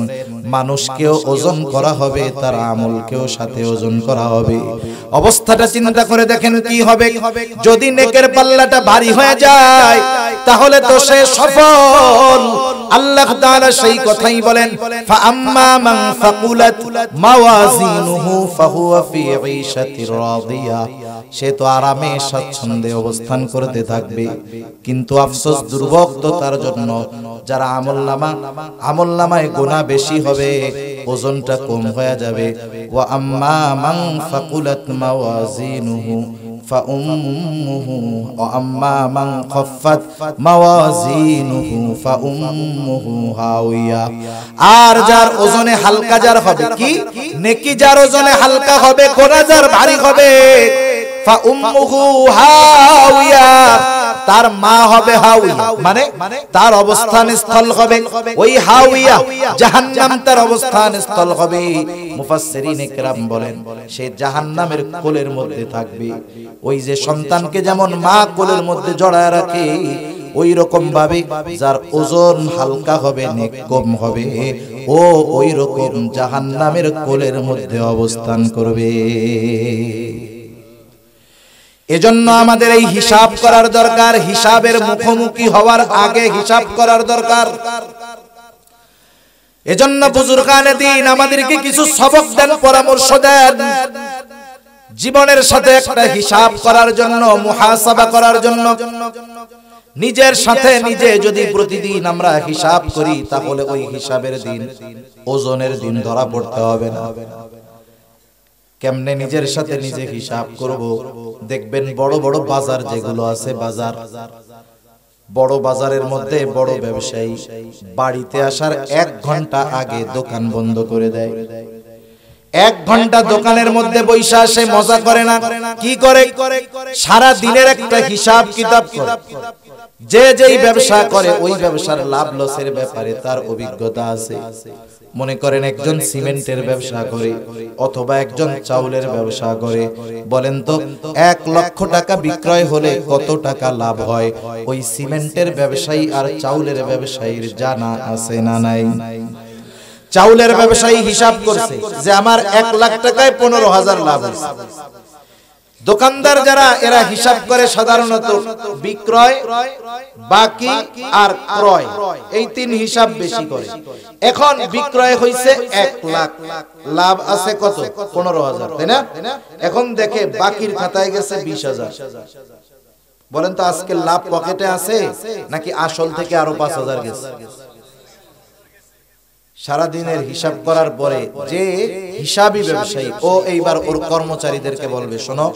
মানুষকেও ওজন করা হবে, তার আমলকেও সাথে ওজন করা হবে। অবস্থাটা চিন্তা করে দেখেন কি হবে। যদি নেকের পাল্লাটা ভারী হয়ে যায় তাহলে তো সে সফল। আল্লাহ তাআলা সেই কথাই বলেন, ফা আম্মা মান ফাকুলাত মাওয়াজিনুহু ফাহুয়া ফি ঈশাতির রাদিয়া, সে তো আরামে স্বাচ্ছন্দ্যে অবস্থান করতে থাকবে। কিন্তু আফসোস, দুর্ভোগ তার জন্য যারা আমলনামায় গুনাহ বেশি হবে, ওজনটা কম হয়ে যাবে। ওয়া আম্মা মান ফাকুলাত মাওয়াজিনুহু ফাউম্মুহু ওয়া আম্মা মান খাফফাত মাওয়াজিনুহু ফাউম্মুহু হাওিয়া। আর যার ওজনে হালকা যার হবে, কি নেকি যার ওজনে হালকা হবে, গুনাহ যার ভারী হবে, ফাউম্মুহু হাওিয়া, তার মা হবে হাওিয়া, মানে তার অবস্থান স্থল হবে ওই হাওিয়া, জাহান্নাম তার অবস্থান স্থল হবে। মুফাসসিরিন ইকরাম বলেন সে জাহান্নামের কোলের মধ্যে থাকবে। ওই যে সন্তানকে যেমন মা কোলের মধ্যে জড়ায় রাখে, ওই রকম ভাবে যার ওজন হালকা হবে, নেক কম হবে, ও ওই রকম জাহান্নামের কোলের মধ্যে অবস্থান করবে। এজন্য আমাদের এই হিসাব করার দরকার, হিসাবের মুখোমুখি হওয়ার আগে হিসাব করার দরকার। এজন্য বুজুর্গানে দ্বীন আমাদেরকে কিছু সবক দেন, পরামর্শ দেন, জীবনের সাথে একটা হিসাব করার জন্য, মুহাসাবা করার জন্য। নিজের সাথে নিজে যদি প্রতিদিন আমরা হিসাব করি, তাহলে ওই হিসাবের দিন, ওজনের দিন ধরা পড়তে হবে না। কেমনে নিজের সাথে নিজে হিসাব করব? দেখবেন বড় বড় বাজার যেগুলো আছে, বাজার, বড় বাজারের মধ্যে বড় ব্যবসায়ী বাড়িতে আসার 1 ঘন্টা আগে দোকান বন্ধ করে দেয়। 1 ঘন্টা দোকানের মধ্যে বৈশা আসে, মজা করে না, কি করে? সারা দিনের একটা হিসাব কিতাব করে। যে যেই ব্যবসা করে ওই ব্যবসার লাভ লসের ব্যাপারে তার অভিজ্ঞতা আছে। মনে করেন একজন সিমেন্টের ব্যবসা করে অথবা একজন চাউলের ব্যবসা করে, বলেন তো 1 লক্ষ টাকা বিক্রয় হলে কত টাকা লাভ হয়? ওই সিমেন্টের ব্যবসায়ী আর চাউলের ব্যবসায়ীর জানা আছে না নাই? চাউলের ব্যবসায়ী হিসাব করছে যে আমার 1 লাখ টাকায় 15,000 লাভ হয়েছে। দোকানদার যারা, এরা হিসাব করে সাধারণত বিক্রয়, বাকি আর ক্রয়, এই 3 হিসাব বেশি করে। এখন বিক্রয় হইছে 1 লাখ, লাভ আছে কত? 15,000, তাই না? এখন দেখে বাকির খাতায় গেছে 20,000। বলেন তো আজকে লাভ পকেটে আছে নাকি আসল থেকে আরো 5,000 গেছে? সারা দিনের হিসাব করার পরে যে হিসাবী ব্যবসায়ী, ও এইবার ওর কর্মচারীদেরকে বলবে, শোনো,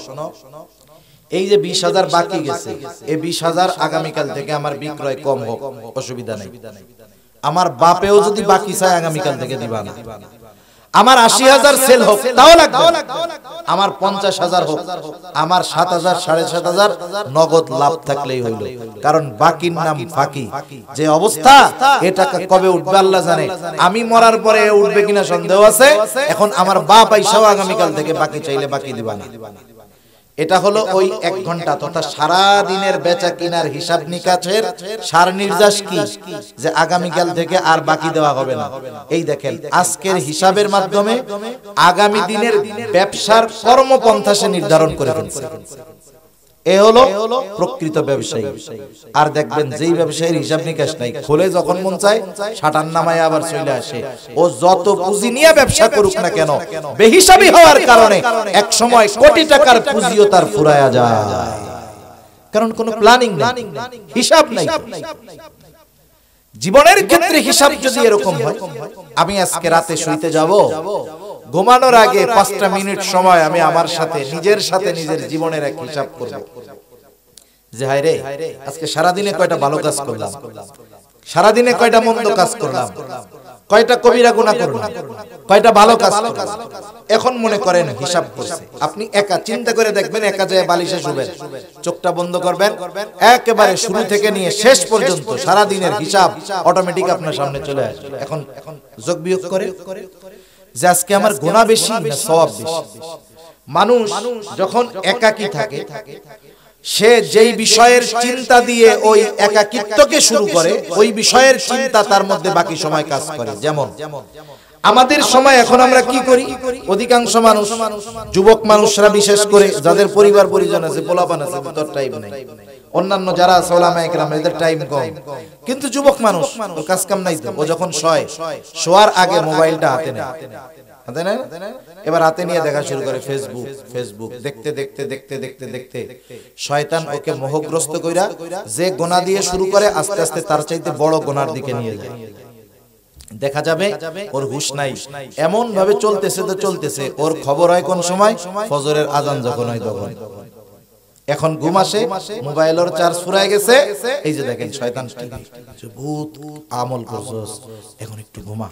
এই যে 20,000 বাকি গেছে, এই 20,000 আগামীকাল থেকে আমার বিক্রয় কম হোক, অসুবিধা নেই। আমার বাপেও যদি বাকি চায় আগামীকাল থেকে দিবা না। আমার 80,000 সেল হোক, তাও লাগবে। আমার 50,000 হোক, আমার 7,000 7,500 নগদ লাভ থাকলেই হইল। কারণ বাকির নাম ফাঁকি। যে অবস্থা, এটা কবে উঠবে আল্লাহ জানে। আমি মরার পরে উঠবে কিনা সন্দেহ আছে। এখন আমার বাপ আইসাও আগামীকাল থেকে বাকি চাইলে বাকি দিবা না। এটা হলো ওই 1 ঘন্টা তথা সারা দিনের বেচা কিনার হিসাব নিকাশের সার নির্যাস কি, যে আগামীকাল থেকে আর বাকি দেওয়া হবে না। এই দেখেন আজকের হিসাবের মাধ্যমে আগামী দিনের ব্যবসার কর্মপন্থা সে নির্ধারণ করে ফেলছে। এ হলো প্রকৃত ব্যবসায়ী। আর দেখবেন যেই ব্যবসায়ীর হিসাব নিকাশ নাই, খোলে যখন মন চায় শাটার নামায় আবার চলে আসে। ও যত পুঁজি নিয়ে ব্যবসা করুক না কেন, বেহিসাবি হওয়ার কারণে এক সময় কোটি টাকার পুঁজিও তার ফুরায়া যায়। কারণ কোনো প্ল্যানিং নাই, হিসাব নাই। জীবনের ক্ষেত্রে হিসাব যদি এরকম হয়, আমি আজকে রাতে শুইতে যাব, ঘুমানোর আগে 5টা মিনিট সময় আমি আমার সাথে নিজের জীবনের এক হিসাব করব। যে হায় রে, আজকে সারা দিনে কয়টা ভালো কাজ করলাম, সারা দিনে কয়টা মন্দ কাজ করলাম, কয়টা কবিরা গুনাহ করলাম, কয়টা ভালো কাজ করলাম। এখন মনে করেন হিসাব করছে। আপনি একা চিন্তা করে দেখবেন, একা যায় বালিশে শুবেন, চোখটা বন্ধ করবেন, একেবারে শুরু থেকে নিয়ে শেষ পর্যন্ত সারা দিনের হিসাব অটোমেটিক আপনার সামনে চলে আসবে। এখন যোগ বিয়োগ করে যে আজকে আমার গুনাহ বেশি না সওয়াব বেশি। মানুষ যখন একাকী থাকে, সে যেই বিষয়ের চিন্তা দিয়ে ওই একাকিত্বকে শুরু করে, ওই বিষয়ের চিন্তা তার মধ্যে বাকি সময় কাজ করে। যেমন আমাদের সময় এখন আমরা কি করি, অধিকাংশ মানুষ, যুবক মানুষরা বিশেষ করে, যাদের পরিবার পরিজন আছে, পোলাপান আছে, তার টাইম নাই। অন্যান্য যারা আছে ওলামায়ে কেরাম, এদের টাইম কম, কিন্তু যুবক মানুষ, ওর কাজ কাম নাই তো। ও যখন শোয়ার আগে মোবাইলটা হাতে নেয়, এবার হাতে নিয়ে দেখা শুরু করে ফেসবুক দেখতে দেখতে দেখতে দেখতে দেখতে শয়তান ওকে মোহগ্রস্ত কইরা যে গোনা দিয়ে শুরু করে, আস্তে আস্তে তার চাইতে বড় গোনার দিকে নিয়ে যায়। দেখা যাবে ওর হুঁশ নাই, এমন ভাবে চলতেছে, ওর খবর হয় কোন সময়, ফজরের আজান যখন হয় তখন। এখন ঘুম আসে, মোবাইলের চার্জ ফুরায় গেছে। এই যে দেখেন শয়তান, ভূত আমল করছস, এখন একটু ঘুমা,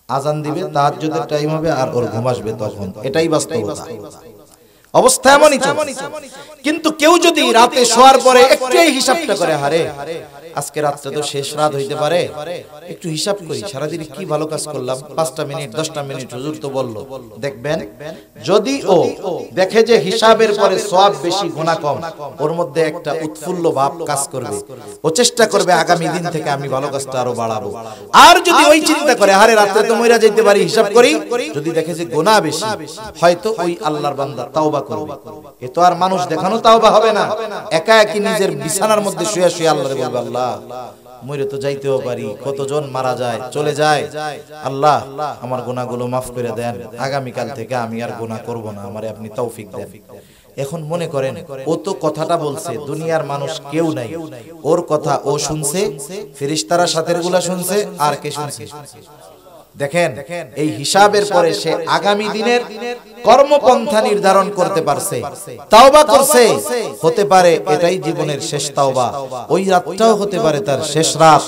আজান দিবে, তাহাজ্জুদের টাইম হবে, আর ওর ঘুম আসবে তখন। এটাই বাস্তবতা। অবস্থা এমনই চলছে। কিন্তু কেউ যদি রাতে শোয়ার পরে একটু এই হিসাবটা করে, হারে আজকে রাতটা তো শেষ রাত হইতে পারে, একটু হিসাব করি সারাদিন কি ভালো কাজ করলাম, 5টা মিনিট 10টা মিনিট হুজুর তো বলল, দেখবেন যদি ও দেখে যে হিসাবের পরে সওয়াব বেশি গুনাহ কম, ওর মধ্যে একটা উৎফুল্ল ভাব কাজ করবে, ও চেষ্টা করবে আগামী দিন থেকে আমি ভালো কাজটা আরো বাড়াবো। আর যদি ওই চিন্তা করে আরে রাতে তো মইরা যাইতে পারি, হিসাব করি, যদি দেখে যে গুনাহ বেশি, হয়তো ওই আল্লাহর বান্দা তাওবা করবে। এ তো আর মানুষ দেখানো তাওবা হবে না, একা একই নিজের বিছানার মধ্যে শুয়ে শুয়ে আল্লাহরে বলবে আল্লাহ মরে তো যাইতেও পারি, কতজন মারা যায় চলে যায়, আল্লাহ আমার গুনাহগুলো মাফ করে দেন, আগামীকাল থেকে আমি আর গুনাহ করব না, আমারে আপনি তৌফিক দেন। এখন মনে করেন ও তো কথাটা বলছে, দুনিয়ার মানুষ কেউ নাই, ওর কথা ও শুনছে, ফেরেশতারা সাথের গুলা শুনছে, আর কে শুনছে? দেখেন এই হিসাবের পরে সে আগামী দিনের কর্মপন্থা নির্ধারণ করতে পারছে, তাওবা করছে। হতে পারে এটাই জীবনের শেষ তাওবা, ওই রাতটাও হতে পারে তার শেষ রাত।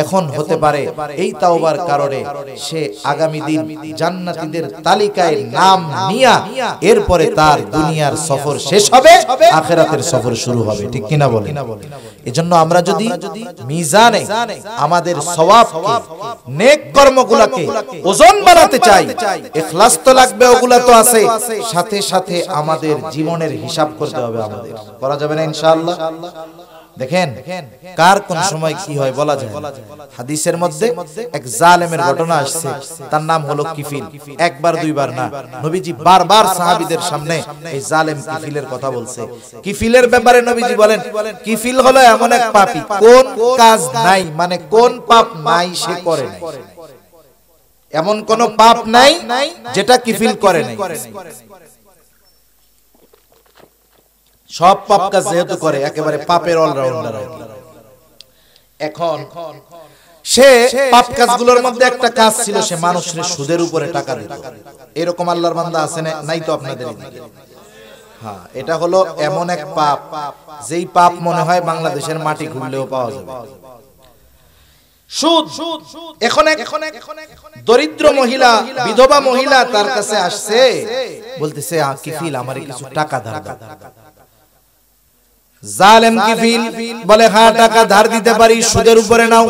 এখন হতে পারে এই তাওবার কারণে সে আগামী দিন জান্নাতীদের তালিকায় নাম নিয়া এরপরে তার দুনিয়ার সফর শেষ হবে, আখিরাতের সফর শুরু হবে। ঠিক কিনা বলেন? এজন্য আমরা যদি মিজানে আমাদের সওয়াবকে, নেক কর্মগুলোকে ওজন বানাতে চাই, ইখলাস তো লাগবে, ওগুলা তো আছে, সাথে সাথে আমাদের জীবনের হিসাব করতে হবে। আমাদের করা যাবে না ইনশাআল্লাহ? দেখেন কার কোন সময় কি হয় বলা যায় না। হাদিসের মধ্যে এক জালেমের ঘটনা আসছে, তার নাম হলো কিফিল। একবার দুইবার না, নবীজি বারবার সাহাবীদের সামনে এই জালেম কিফিলের কথা বলছে। কিফিলের ব্যাপারে নবীজি বলেন, কিফিল হলো এমন এক পাপী, কোন কাজ নাই, মানে কোন পাপ নাই সে করে নাই, এমন কোন পাপ নাই যেটা কিফিল করে নাই। সব পাপ কাজ যেহেতু করে, একেবারে পাপের অলরাউন্ডার। এখন সে পাপ কাজগুলোর মধ্যে একটা কাজ ছিল, সে মানুষের সুদের উপরে টাকা দিত। এরকম আল্লাহর বান্দা আছে না? নাই তো আপনাদের? হ্যাঁ, এটা হলো এমন এক পাপ, যেই পাপ মনে হয় বাংলাদেশের মাটি খুললেও পাওয়া যাবে। সুদ। এখন দরিদ্র মহিলা, বিধবা মহিলা তার কাছে আসছে, বলতেছে কিফিল আমারে কিছু টাকা ধার দাও। জালেম কিফিল বলে হ্যাঁ টাকা ধার দিতে পারি, সুদের উপরে নাও।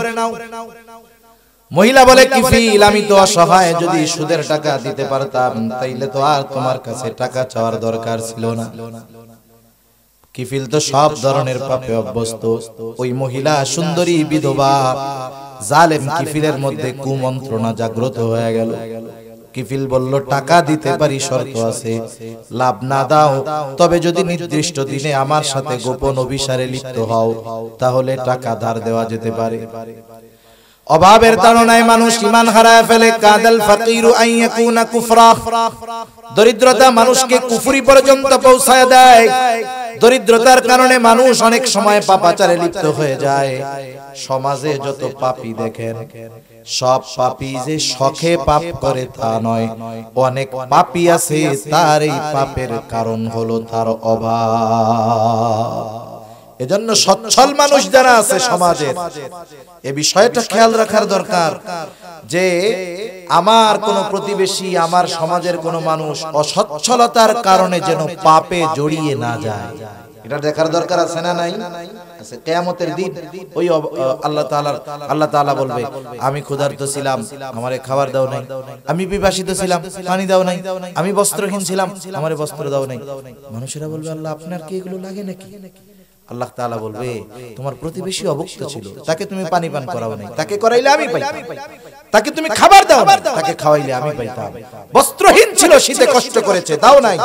মহিলা বলে কিফিল আমি তো অসহায়, যদি সুদের টাকা দিতে পারতাম তাইলে তো আর তোমার কাছে টাকা চাওয়ার দরকার ছিল না। কিফিল তো সব ধরনের পাপে অভ্যস্ত। ওই মহিলা সুন্দরী বিধবা, জালেম কিফিলের মধ্যে কুমন্ত্রণা জাগ্রত হয়ে গেল। কিফিল বলল টাকা দিতে পারি, শর্ত আছে, লাভ না দাও, তবে যদি নির্দিষ্ট দিনে আমার সাথে গোপন অভিসারে লিপ্ত হও তাহলে টাকা ধার দেওয়া যেতে পারে। অভাবের তাড়নায় মানুষ ঈমান হারায় ফেলে। কাদাল ফাকিরু আন ইয়াকুনা কুফরা, দরিদ্রতা মানুষকে কুফরি পর্যন্ত পৌঁছায় দেয়। দরিদ্রতার কারণে মানুষ অনেক সময় পাপাচারে লিপ্ত হয়ে যায়। সমাজে যত পাপী দেখেন, সব পাপী যে শখে পাপ করে তা নয়, অনেক পাপী আছে তার এই পাপের কারণ হলো তার অভাব। এজন্য সচ্ছল মানুষ যারা আছে সমাজের, এই বিষয়টা খেয়াল রাখার দরকার যে আমার কোন প্রতিবেশী, আমার সমাজের কোন মানুষ অসচ্ছলতার কারণে যেন পাপে জড়িয়ে না যায়, এটা দেখার দরকার আছে না নাই? আছে। কিয়ামতের দিন ওই আল্লাহ তাআলা বলবে আমি ক্ষুধার্ত ছিলাম, আমারে খাবার দাও নাই, আমি পিপাসিত ছিলাম, পানি দাও নাই, আমি বস্ত্রহীন ছিলাম, আমারে বস্ত্র দাও নাই। মানুষেরা বলবে আল্লাহ আপনার কি এগুলো লাগে নাকি? আল্লাহ তাআলা বলবে তোমার প্রতিবেশী অভুক্ত ছিল, তাকে তুমি পানি পান করাও নাই, তাকে করাইলে আমি পাইতাম। তাকে তুমি খাবার দাও, তাকে খাওয়াইলে আমি পাইতাম। বস্ত্রহীন ছিল, শীতে কষ্ট করেছে, দাও নাই,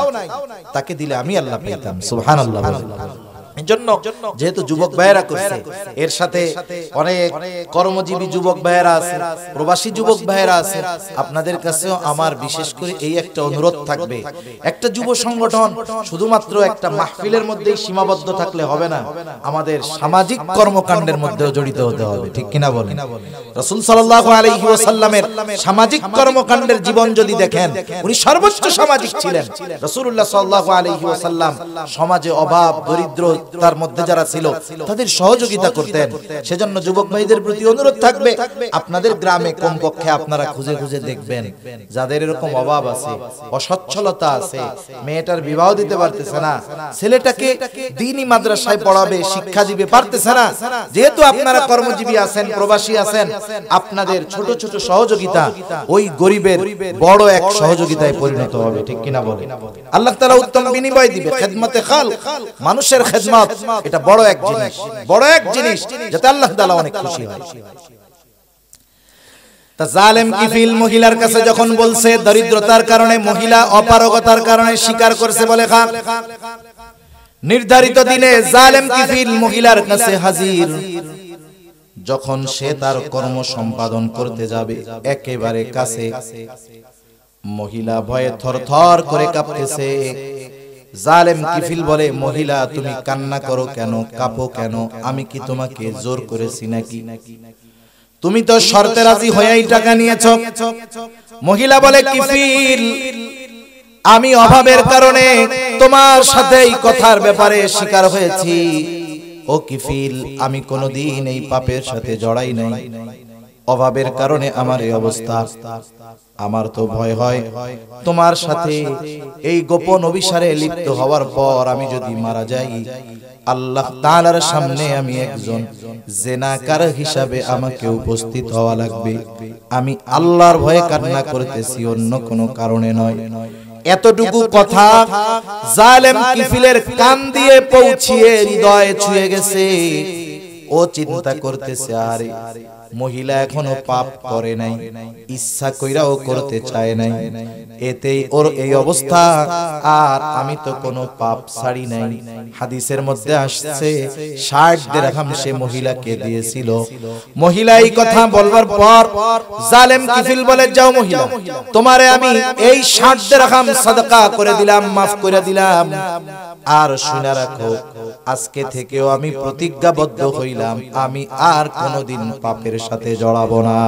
তাকে দিলে আমি আল্লাহ পাইতাম। সুবহানাল্লাহ। এজন্য যেহেতু যুবক ভাইয়েরা করছে, এর সাথে অনেক কর্মজীবী যুবক ভাইয়েরা আছে, প্রবাসী যুবক ভাইয়েরা আছে, আপনাদের কাছেও আমার বিশেষ করে এই একটা অনুরোধ থাকবে, একটা যুব সংগঠন শুধুমাত্র একটা মাহফিলের মধ্যেই সীমাবদ্ধ থাকলে হবে না, আমাদের সামাজিক কর্মকাণ্ডের মধ্যেও জড়িত হতে হবে। ঠিক কিনা বলেন? রাসূল সাল্লাল্লাহু আলাইহি ওয়াসাল্লামের সামাজিক কর্মকাণ্ডের জীবন যদি দেখেন, উনি সর্বোচ্চ সামাজিক ছিলেন। রাসূলুল্লাহ সাল্লাল্লাহু আলাইহি ওয়াসাল্লাম সমাজে অভাব, দরিদ্র তার মধ্যে যারা ছিল তাদের সহযোগিতা করতেন। সেজন্য যুবক ভাইদের প্রতি অনুরোধ থাকবে, আপনাদের গ্রামে কমপক্ষে আপনারা খুঁজে খুঁজে দেখবেন যাদের এরকম অভাব আছে, অসচ্ছলতা আছে, মেয়েটার বিবাহ দিতে পারতেছে না, ছেলেটাকে দ্বীনি মাদ্রাসায় পড়াবে, শিক্ষা দিবে, পারতেছে না। যেহেতু আপনারা কর্মজীবী আছেন, প্রবাসী আছেন, আপনাদের ছোট ছোট সহযোগিতা ওই গরিবের বড় এক সহযোগিতায় পরিণত হবে, ঠিক কিনা বলে? আল্লাহ তাআলা উত্তম বিনিময় দিবে। খেদমতে খালক, মানুষের খেদমত, এটা বড় এক জিনিস, বড় এক জিনিস, যাতে আল্লাহ তাআলা অনেক খুশি হয়। তা জালেম কিফিল মহিলার কাছে যখন বলছে, দরিদ্রতার কারণে মহিলা অপারগতার কারণে স্বীকার করছে, বলে খা। নির্ধারিত দিনে জালেম কিফিল মহিলার কাছে হাজির। যখন সে তার কর্ম সম্পাদন করতে যাবে, একেবারে কাছে, মহিলা ভয়ে থরথর করে কাঁপতেছে। জালেম কিফিল বলে, মহিলা তুমি কান্না করো কেন, কাঁপো কেন? আমি কি তোমাকে জোর করেছি নাকি? তুমি তো শর্তে রাজি হয়েই টাকা নিয়েছো। মহিলা বলে, কিফিল আমি অভাবের কারণে তোমার সাথে এই কথার ব্যাপারে স্বীকার হয়েছি। ও কিফিল, আমি কোনোদিন এই পাপের সাথে জড়াই নাই, অভাবের কারণে আমার এই অবস্থা। আমার তো ভয় হয় তোমার সাথে এই গোপন অভিসারে লিপ্ত হওয়ার পর আমি যদি মারা যাই, আল্লাহ তাআলার সামনে আমি একজন জেনাকার হিসাবে আমাকে উপস্থিত হওয়া লাগবে। আমি আল্লাহর ভয়ে কান্না করতেছি, অন্য কোনো কারণে নয়। এতটুকু কথা জালেম কিফিলের কান দিয়ে পৌঁছিয়ে হৃদয়ে ছুঁয়ে গেছে। ও চিন্তা করতেছে, আরে মহিলা এখনো পাপ করে নাই, ইচ্ছা কইরাও করতে চায় নাই, এতেই ওর এই অবস্থা, আর আমি তো কোনো পাপ ছাড়ি নাই। হাদিসের মধ্যে আসছে 60 দিরহাম সে মহিলাকে দিয়েছিল। মহিলা এই কথা বলবার পর জালেম কিফিল বলে, যাও মহিলা, তোমারে আমি এই 60 দিরহাম সাদাকা করে দিলাম, মাফ করে দিলাম। আর শুনে রাখো, আজকে থেকেও আমি প্রতিজ্ঞাবদ্ধ হইলাম, আমি আর কোনোদিন পাপের সাথে জড়াবো না।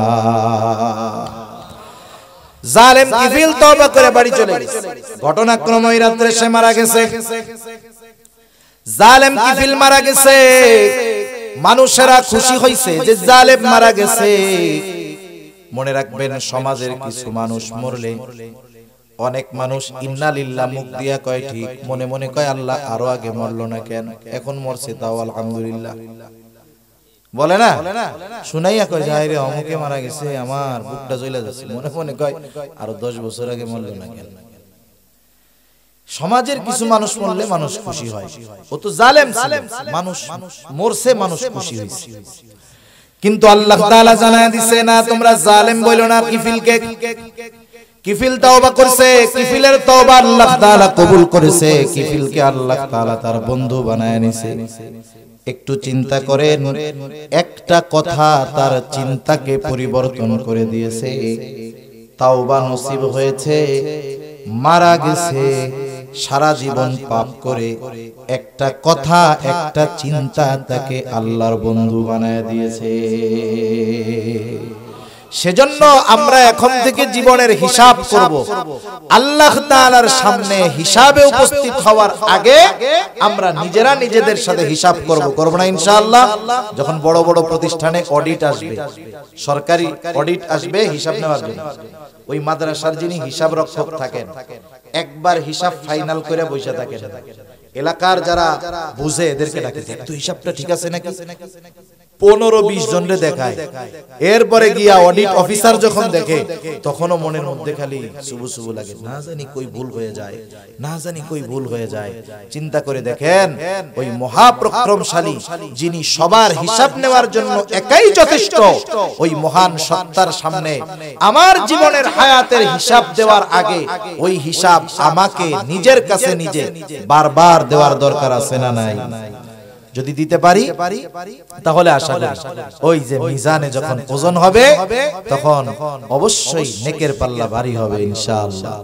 জালেম কিফিল তওবা করে বাড়ি চলে গেছে। ঘটনাক্রমে ওই রাতে সে মারা গেছে। জালেম কিফিল মারা গেছে। মানুষেরা খুশি হইছে যে জালেম মারা গেছে। মনে রাখবেন, সমাজের কিছু মানুষ মরলে অনেক মানুষ ইন্না লিল্লাহ মুখ দিয়া কয় ঠিক, মনে মনে কয় আল্লাহ আরো আগে মরলো না কেন, এখন মরছে তাও আলহামদুলিল্লাহ বলে না। শুনাইয়া কয় যায় রে অমুকে মারা গেছে, আমার বুকটা জ্বলে যাচ্ছে, মনে মনে কয় আরো 10 বছর আগে মরলো না কেন। সমাজের কিছু মানুষ মরলে মানুষ খুশি হয়, ও তো জালেম ছিল, মানুষ মরছে, মানুষ খুশি হইছে। কিন্তু আল্লাহ তাআলা জানায় দিছে, না তোমরা জালেম বলো না কিফিলকে। কিফিল তওবা করছে, কিফিলের তওবা আল্লাহ তাআলা কবুল করেছে, কিফিলকে আল্লাহ তাআলা তার বন্ধু বানায় নিছে। একটু চিন্তা করেন, একটা কথা তার চিন্তাকে পরিবর্তন করে দিয়েছে। তওবা নসিব হয়েছে, মারা গেছে সারা জীবন পাপ করে, একটা কথা একটা চিন্তা তাকে আল্লাহর বন্ধু বানায় দিয়েছে। সেজন্য আমরা এখন থেকে জীবনের হিসাব করব, আল্লাহ তাআলার সামনে হিসাবে উপস্থিত হওয়ার আগে আমরা নিজেরা নিজেদের সাথে হিসাব করব না ইনশাআল্লাহ। যখন বড় বড় প্রতিষ্ঠানে অডিট আসবে, সরকারি অডিট আসবে হিসাব নেওয়ার জন্য, ওই মাদ্রাসার যিনি হিসাব রক্ষক থাকেন একবার হিসাব ফাইনাল করে বসে থাকেন। এলাকার যারা বুঝে এদেরকে ডাকে, একটু হিসাবটা ঠিক আছে নাকি, 15-20 জনরে দেখায়। এরপরে গিয়া অডিট অফিসার যখন দেখে, তখনও মনের মধ্যে খালি সুবু সুবু লাগে, না জানি কই ভুল হয়ে যায়, না জানি কই ভুল হয়ে যায়। চিন্তা করে দেখেন, ওই মহাপরাক্রমশালী যিনি সবার হিসাব নেওয়ার জন্য একাই যথেষ্ট, ওই মহান সত্তার সামনে আমার জীবনের হায়াতের হিসাব দেওয়ার আগে ওই হিসাব আমাকে নিজের কাছে নিজে বারবার দেওয়ার দরকার আছে না নাই? যদি দিতে পারি তাহলে আশা করি ওই যে মিজানে যখন ওজন হবে তখন অবশ্যই নেকের পাল্লা ভারী হবে ইনশাআল্লাহ।